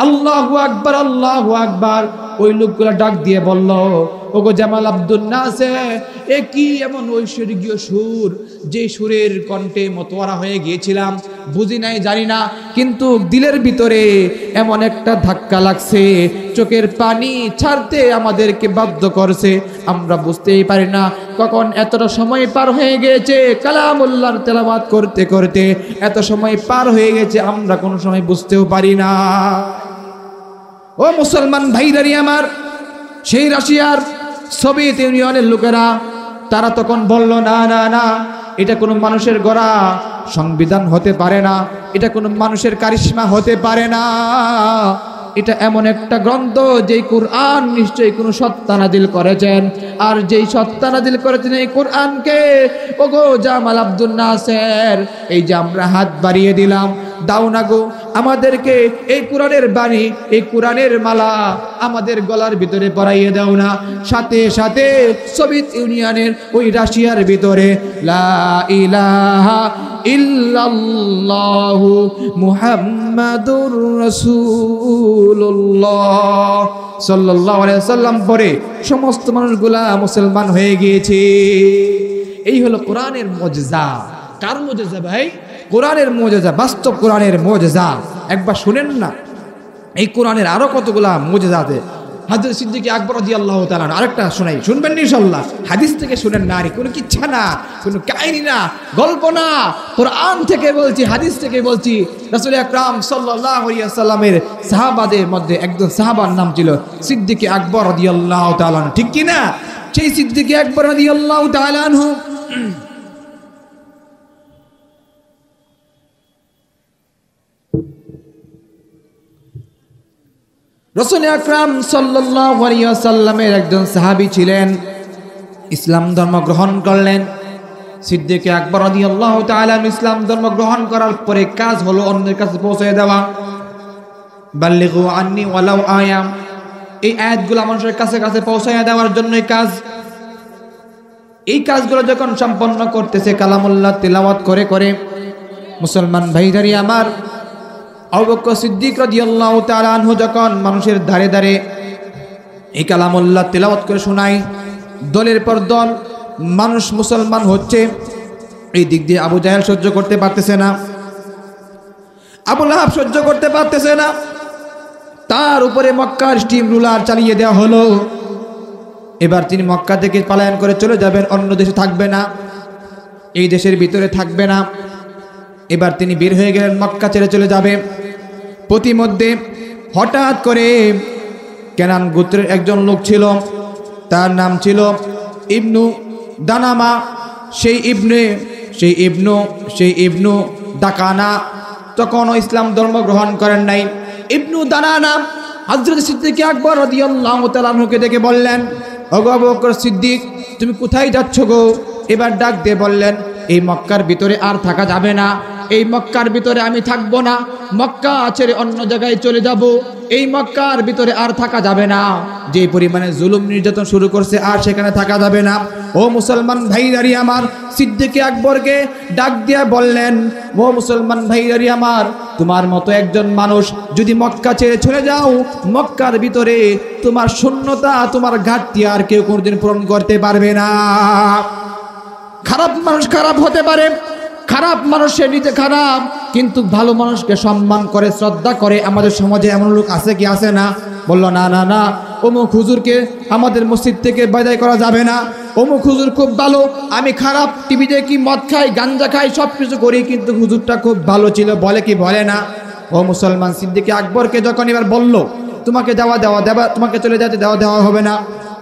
আল্লাহু আকবার, আল্লাহু আকবার। ওই লোকগুলা ডাক দিয়ে বলল, ওগো জামাল আব্দুল নাসের, এ কি এমন ঐশ্বর্যীয় সুর, যে সুরের কণ্ঠে মতোয়ারা হয়ে গিয়েছিলাম, বুঝি নাই, জানি না, কিন্তু দিলের ভিতরে এমন একটা ধাক্কা লাগছে, চোখের পানি ছাড়তে আমাদেরকে বাধ্য করছে, আমরা বুঝতেই পারি না কখন এতটা সময় পার হয়ে গিয়েছে, কালামুল্লাহর তেলাওয়াত করতে করতে এত সময় পার হয়ে গেছে, আমরা কোনো সময় বুঝতেও পারি না। ও মুসলমান ভাইরারি আমার, সেই রাশিয়ার সোভিয়েত ইউনিয়নের লোকেরা তারা তখন বলল, না না না, এটা কোনো মানুষের গড়া সংবিধান হতে পারে না, এটা কোনো মানুষের কারিশমা হতে পারে না, এটা এমন একটা গ্রন্থ যেই কোরআন নিশ্চয়ই কোনো সত্তা নাজিল করেছেন, আর যেই সত্তা নাজিল করেছেন এই কোরআনকে, ওগো জামাল আব্দুল নাসের, এই যে আমরা হাত বাড়িয়ে দিলাম, দাও না গো আমাদেরকে এই কোরআনের বাণী, এই কোরআনের মালা আমাদের গলার ভিতরে পরাইয়ে দাও না। সাথে সাথে সোভিয়েত ইউনিয়নের ওই রাশিয়ার ভিতরে লা ইলাহা ইল্লাল্লাহু মুহাম্মাদুর রাসূলুল্লাহ সাল্লাল্লাহু আলাইহি ওয়াসাল্লাম পরে সমস্ত মানুষগুলা মুসলমান হয়ে গিয়েছে। এই হলো কোরআনের মুজিজা। কার মুজিজা ভাই? কোরআনের মুজিজা, বাস্তব কোরআনের মুজিজা। একবার শুনেন না, এই কোরআনের আরো কতগুলা মুজিজা আছে। হযরত সিদ্দিক আকবর রাদিয়াল্লাহু তাআলা, আরেকটা শোনাই, শুনবেন ইনশাআল্লাহ। হাদিস থেকে শুনেন না, কোনো কিচ্ছা না, কোনো কাহিনী না, গল্প না, কোরআন থেকে বলছি, হাদিস থেকে বলছি। রাসূল আকরাম সাল্লাল্লাহু আলাইহি ওয়াসাল্লামের সাহাবাদের মধ্যে একজন সাহাবার নাম ছিল সিদ্দিক আকবর রাদিয়াল্লাহু তাআলা, ঠিক কি না? সেই সিদ্দিক আকবর রাদিয়াল্লাহু তাআলা আনহু রাসূল আকরাম সাল্লাল্লাহু আলাইহি ওয়াসাল্লামের একজন সাহাবী ছিলেন, ইসলাম ধর্ম গ্রহণ করলেন। সিদ্দিক আকবর রাদিয়াল্লাহু তাআলা ইসলাম ধর্ম গ্রহণ করার পরে কাজ হলো অন্যের কাছে পৌঁছে দেওয়া। বাল্লিগু আন্নি ওয়ালাউ আয়া, এই আয়াতগুলো মানুষের কাছে কাছে পৌঁছে দেওয়ার জন্যই কাজ। এই কাজগুলো যখন সম্পন্ন করতেছে কালামুল্লাহ তিলাওয়াত করে করে, মুসলমান ভাইদারি আমার, আবু বকর সিদ্দিক রাদিয়াল্লাহু তাআলা আনহু যখন মানুষের ধারে ধারে এই কালামুল্লাহ তিলাওয়াত করে শোনায়, দলের পর দল মানুষ মুসলমান হচ্ছে। এই দিক দিয়ে আবু জাহেল সহ্য করতে পারতেছে না, আবু লাহাব সহ্য করতে পারতেছে না, তার উপরে মক্কার স্টিম রুলার চালিয়ে দেওয়া হলো। এবার তিনি মক্কা থেকে পলায়ন করে চলে যাবেন, অন্য দেশে থাকবে না, এই দেশের ভিতরে থাকবে না। এবার তিনি বের হয়ে গেলেন, মক্কা ছেড়ে চলে যাবে। প্রতিমধ্যে হঠাৎ করে কেনান গোত্রের একজন লোক ছিল, তার নাম ছিল ইবনু দানামা। সেই ইবনু দাকানা তখনও ইসলাম ধর্ম গ্রহণ করেন নাই। ইবনু দানানা হযরত সিদ্দিক আকবর রাদিয়াল্লাহু তাআলা আনহুকে ডেকে বললেন, ওগো আবু বকর সিদ্দিক, তুমি কোথায় যাচ্ছ গো? এবার ডাক দিয়ে বললেন, এই মক্কার ভিতরে আর থাকা যাবে না, এই মক্কার ভিতরে আমি থাকবো না, মক্কা ছেড়ে অন্য জায়গায় চলে যাব, এই মক্কার ভিতরে আর থাকা যাবে না। যে পরিমাণে জুলুম নির্যাতন শুরু করছে আর সেখানে থাকা যাবে না। ও মুসলমান ভাইদারি আমার, সিদ্দিক আকবরকে ডাক দিয়া বললেন, ও মুসলমান ভাইদারি আমার, তোমার মতো একজন মানুষ যদি মক্কা ছেড়ে চলে যাও, মক্কার ভিতরে তোমার শূন্যতা, তোমার ঘাটতি আর কেউ কোনোদিন পূরণ করতে পারবে না। খারাপ মানুষ খারাপ হতে পারে, খারাপ মানুষের নিজে খারাপ, কিন্তু ভালো মানুষকে সম্মান করে, শ্রদ্ধা করে। আমাদের সমাজে এমন লোক আছে কি আছে না? বলল, না না না, অমুক হুজুরকে আমাদের মসজিদ থেকে বিদায় করা যাবে না, অমুক হুজুর খুব ভালো, আমি খারাপ, টিভি দেখি, মদ খাই, গাঞ্জা খাই, সব কিছু করি, কিন্তু হুজুরটা খুব ভালো ছিল, বলে কি বলে না? ও মুসলমান, সিদ্দিক আকবরকে যখন এবার বলল, তোমাকে দেওয়া তোমাকে চলে যেতে দেওয়া হবে না।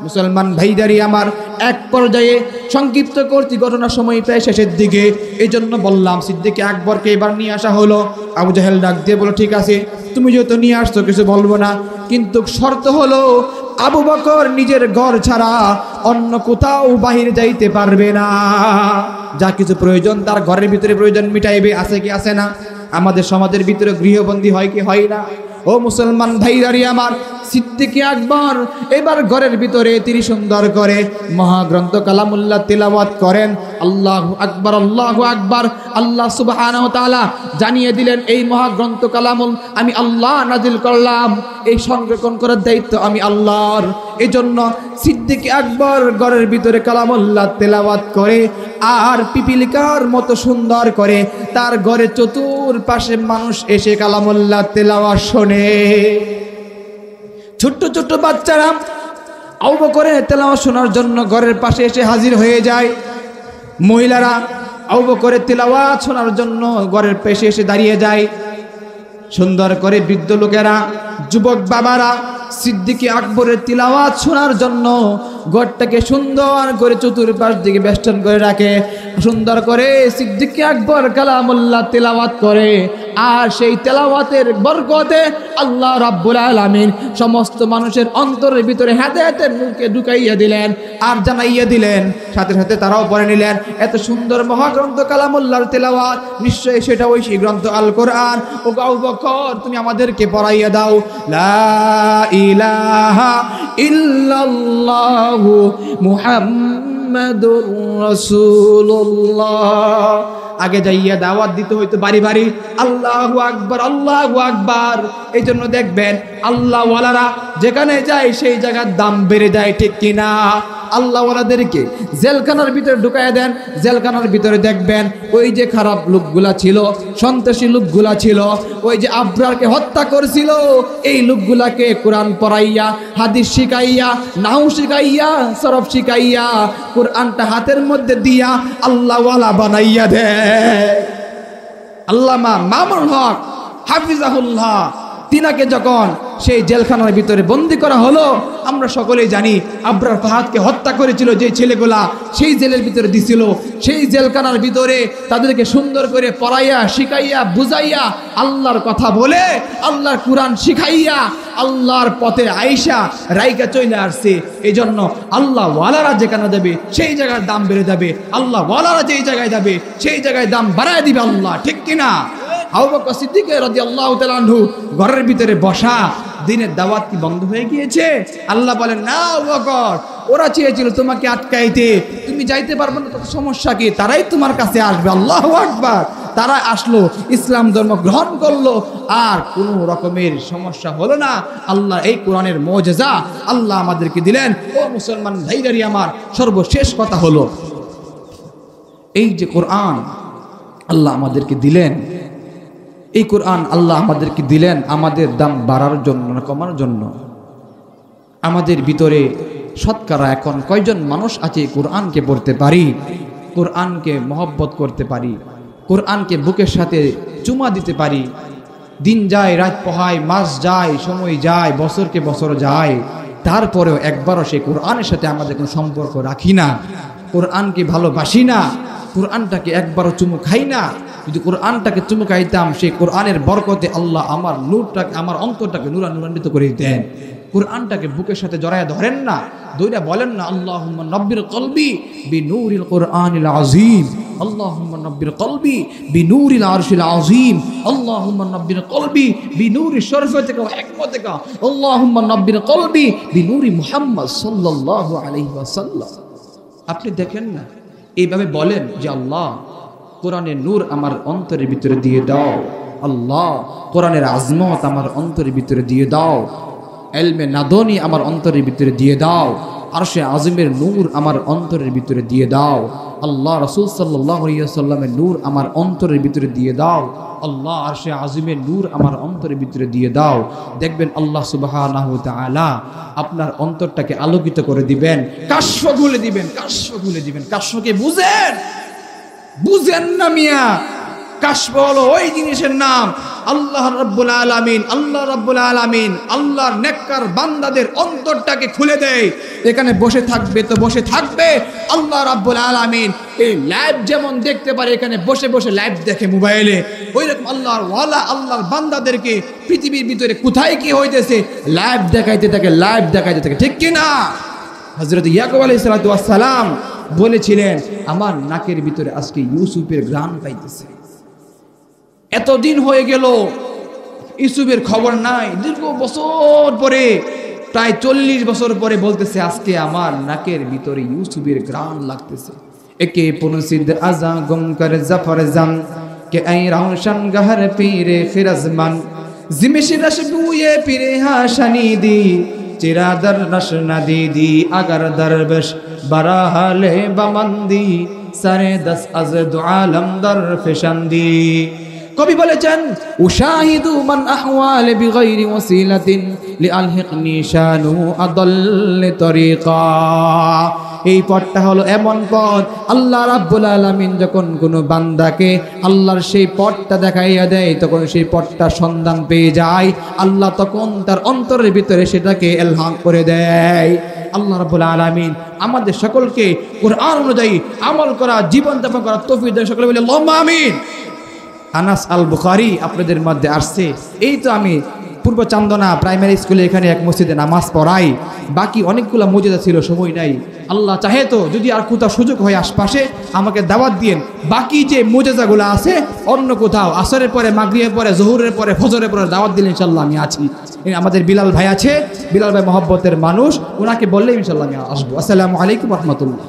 মুসলমান ভাইদারি আমার, এক পর্যায়ে সংক্ষিপ্ত করছি ঘটনা, সময় প্রায় শেষের দিকে, এই জন্য বললাম সিদ্দিক আকবরকে এবার নিয়ে আসা হলো। আবু জাহেল ডাক দিয়ে বলো, ঠিক আছে, তুমি যেহেতু নিয়ে আসছো কিছু বলবো না, কিন্তু শর্ত হলো আবু বকর নিজের ঘর ছাড়া অন্য কোথাও বাহিরে যাইতে পারবে না। যা কিছু প্রয়োজন তার ঘরের ভিতরে প্রয়োজন মিটাইবে। আছে কি আছে না? আমাদের সমাজের ভিতরে গৃহবন্দী হয় কি হয় না? ও মুসলমান ভাইরারি আমার, সিদ্দিক আকবর এবার ঘরের ভিতরে তিনি সুন্দর করে মহাগ্রন্থ কালামুল্লাহ তিলাওয়াত করেন। আল্লাহু আকবার, আল্লাহু আকবার। আল্লাহ সুবহানাহু ওয়া তাআলা জানিয়ে দিলেন, এই মহাগ্রন্থ কালামুল আমি আল্লাহ নাজিল করলাম, এই সংরক্ষণ করার দায়িত্ব আমি আল্লাহর। এজন্য সিদ্দিক আকবর ঘরের ভিতরে কালামুল্লাহ তিলাওয়াত করে আর পিপিলিকার মতো সুন্দর করে তার ঘরে চতুর্পাশে মানুষ এসে কালামুল্লাহ তিলাওয়াত শোনে। ছোট্ট ছোট্ট বাচ্চারা আবু বকরের তেলাওয়াত শোনার জন্য ঘরের পাশে এসে হাজির হয়ে যায়। মহিলারা আবু বকরের তেলাওয়াত শোনার জন্য ঘরের পাশে এসে দাঁড়িয়ে যায়। সুন্দর করে বৃদ্ধ লোকেরা, যুবক বাবারা সিদ্দিক আকবরের তিলাওয়াত শোনার জন্য ঘরটাকে সুন্দর করে চতুর্পাশ দিকে বেষ্টন করে রাখে, সুন্দর করে সিদ্দিক আকবর কালামুল্লাহ তেলাওয়াত করে। আর সেই তেলাওয়াতের বরকতে আল্লাহ রাব্বুল আলামিন সমস্ত মানুষের অন্তরের ভিতরে হেদায়েতের নূরকে ঢুকাইয়া দিলেন আর জানাইয়া দিলেন, সাথে সাথে তারাও পড়ে নিলেন। এত সুন্দর মহাগ্রন্থ কালামুল্লাহর তেলাওয়াত, নিশ্চয়ই সেটা ওই সেই গ্রন্থ আল কোরআন। ও আবু বকর, তুমি আমাদেরকে পড়াইয়া দাও লা ইলাহা ইল্লাল্লাহু মুহাম্মাদুর রাসূলুল্লাহ। আগে যাইয়া দাওয়াত দিতে হইতো বাড়ি বাড়ি, আল্লাহু আকবার আল্লাহু আকবার। এই জন্য দেখবেন আল্লাহ ওয়ালারা যেখানে যায় সেই জায়গার দাম বেড়ে যায়, ঠিক কিনা? আল্লাহ ওয়ালাদেরকে জেলখানার ভিতরে ঢুকাইয়া দেন, জেলখানার ভিতরে দেখবেন ওই যে খারাপ লোকগুলা ছিল, সন্ত্রাসী লোকগুলা ছিল, ওই যে আবরারকে হত্যা করছিল, এই লোকগুলাকে কোরআন পড়াইয়া, হাদিস শিখাইয়া, নাহু শিখাইয়া, সরফ শিখাইয়া, কোরআনটা হাতের মধ্যে দিয়া আল্লাহ ওয়ালা বানাইয়া দেয়। আল্লামা মামুনুল হক হাফিজাহুল্লাহ, তিনাকে যখন সেই জেলখানার ভিতরে বন্দি করা হলো, আমরা সকলেই জানি আবরার ফাহাদকে হত্যা করেছিল যে ছেলেগুলা, সেই জেলের ভিতরে দিছিল। সেই জেলখানার ভিতরে তাদেরকে সুন্দর করে পড়াইয়া, শিখাইয়া, বুঝাইয়া, আল্লাহর কথা বলে, আল্লাহর কোরআন শিখাইয়া, আল্লাহর পথে আইসা রাইকা চলে আসছে। এই জন্য আল্লাহ ওয়ালারা যেখানে যাবে সেই জায়গার দাম বেড়ে যাবে, আল্লাহ ওয়ালারা যেই জায়গায় যাবে সেই জায়গায় দাম বাড়ায় দিবে আল্লাহ, ঠিক কিনা? আবু বকর সিদ্দিক রাদিয়াল্লাহু তাআলা আনহু ঘরের ভিতরে বসা, দিনের দাওয়াত কি বন্ধ হয়ে গিয়েছে? আল্লাহ বলেন না আবু বকর, ওরা চেয়েছিল তোমাকে আটকাইতে, তুমি যাইতে পারবে না, তো সমস্যা কি? তারাই তোমার কাছে আসবে। আল্লাহু আকবার। তারা আসলো, ইসলাম ধর্ম গ্রহণ করলো, আর কোনো রকমের সমস্যা হলো না। আল্লাহ এই কোরআনের মুজিজা আল্লাহ আমাদেরকে দিলেন। ও মুসলমান ভাইরারি আমার, সর্বশেষ কথা হলো, এই যে কোরআন আল্লাহ আমাদেরকে দিলেন, এই কোরআন আল্লাহ আমাদেরকে দিলেন আমাদের দাম বাড়ার জন্য না কমার জন্য? আমাদের ভিতরে শতকরা এখন কয়জন মানুষ আছে কোরআনকে পড়তে পারি, কোরআনকে মহব্বত করতে পারি, কোরআনকে বুকের সাথে চুমা দিতে পারি? দিন যায়, রাত পোহায়, মাস যায়, সময় যায়, বছরকে বছর যায়, তারপরেও একবারও সেই কোরআনের সাথে আমাদের কোনো সম্পর্ক রাখি না, কোরআনকে ভালোবাসি না, কোরআনটাকে একবারও চুমু খাই না। যদি কোরআনটাকে চুমু খাইতাম, সেই কোরআনের বরকতে আল্লাহ আমার নূরটাকে, আমার অন্তরটাকে নূরান্বিত করে দিতেন। কোরআনটাকে বুকের সাথে জড়ায় ধরেন না, দইরা বলেন না আল্লাহুম্মা নব্বির কলবি বিনূরিল কোরআনিল আযীম, আল্লাহুম্মা নব্বির কলবি বিনূরিল আরশিল আযীম, আল্লাহুম্মা নব্বির কলবি বিনূরি শরফাতিকা ওয়া হিকমাতিকা, আল্লাহুম্মা নব্বির কলবি বিনূরি মুহাম্মদ সাল্লাল্লাহু আলাইহি ওয়াসাল্লাম। আপনি দেখেন না, এইভাবে বলেন যে আল্লাহ কোরআনের নূর আমার অন্তরের ভিতরে দিয়ে দাও, আল্লাহ কোরআনের আজমত আমার অন্তরের ভিতরে দিয়ে দাও, এলমে নাদনী আমার অন্তরের ভিতরে দিয়ে দাও, আরশে আযমের নূর আমার অন্তরের ভিতরে দিয়ে দাও, আল্লাহ রাসূল সাল্লাল্লাহু আলাইহি ওয়াসাল্লামের নূর আমার অন্তরের ভিতরে দিয়ে দাও, আল্লাহ আরশে আযমের নূর আমার অন্তরের ভিতরে দিয়ে দাও। দেখবেন আল্লাহ সুবহানাহু ওয়া তাআলা আপনার অন্তরটাকে আলোকিত করে দিবেন, কাশফ খুলে দিবেন, কাশফ খুলে দিবেন। কাশফকে বুঝেন? বুঝেন না মিয়া? কাশফ হলো ওই জিনিসের নাম, আল্লাহ রাব্বুল আলামিন, আল্লাহ রাব্বুল আলামিন আল্লাহর নেককার বান্দাদের অন্তরটাকে খুলে দেয়। এখানে বসে থাকবে তো বসে থাকবে, আল্লাহ রাব্বুল আলামিন এই লাইভ যেমন দেখতে পারে, এখানে বসে বসে লাইভ দেখে মোবাইলে, ওইরকম আল্লাহর ওয়ালা আল্লাহর বান্দাদেরকে পৃথিবীর ভিতরে কোথায় কি হইতেছে লাইভ দেখাইতে থাকে, লাইভ দেখাইতে থাকে, ঠিক কিনা? হযরত ইয়াকুব আলাইহিস সালাতু ওয়াস সালাম বলেছিলেন, আমার নাকের ভিতরে আজকে ইউসুফের ঘ্রাণ পাইতেছে। এতদিন হয়ে গেল ইউসুফের খবর নাই, দীর্ঘ বছর পরে, প্রায় 40 বছর পরে বলতেছে, আজকে আমার নাকের ভিতরে ইউসুফের ঘ্রাণ লাগতেছে। একে পুনসিদ আজা গম করে জাফর জান কে আই রাউশন গহর পীরে ফিরজমান জিমিশরশ বুয়ে পীরে হাশানি দি চিরাদর রশ নদী দি अगर दरबश बराहले बमंदी सरे दस अज दो आलम दर फिशंदी কবি বলেছেন উশাহিদু মান আহওয়াল বিগাইরি ওয়াসিলাতিন লিআলহিকনি শানু আদাল তরিকা। এই পথটা হলো এমন পথ, আল্লাহ রাব্বুল আলামিন যখন কোনো বান্দাকে আল্লাহর সেই পথটা দেখাইয়া দেয়, তখন সেই পথটা সন্ধান পেয়ে যায়। আল্লাহ তখন তার অন্তরের ভিতরে সেটাকে ইলহাম করে দেয়। আল্লাহ রাব্বুল আলামিন আমাদের সকলকে কোরআন অনুযায়ী আমল করা, জীবন যাপন করা তৌফিক দেন। সকলে বলে আল্লাহুম্মা আমিন। আনাস আল বুখারী আপনাদের মধ্যে আসছে। এই তো আমি পূর্ব চান্দনা প্রাইমারি স্কুলে এখানে এক মসজিদে নামাজ পড়াই, বাকি অনেকগুলো মুজিজা ছিল, সময় নাই। আল্লাহ চাহে তো যদি আর কোথাও সুযোগ হয় আশপাশে আমাকে দাওয়াত দিয়েন। বাকি যে মুজিজাগুলো আছে অন্য কোথাও আসরের পরে, মাগরিবের পরে, জোহরের পরে, ফজরের পরে দাওয়াত দিলে ইনশাল্লাহ আমি আছি। আমাদের বিলাল ভাই আছে, বিলাল ভাই মহব্বতের মানুষ, ওনাকে বললে ইনশাল্লাহ আমি আসবো। আসসালামু আলাইকুম ওয়া রাহমাতুল্লাহ।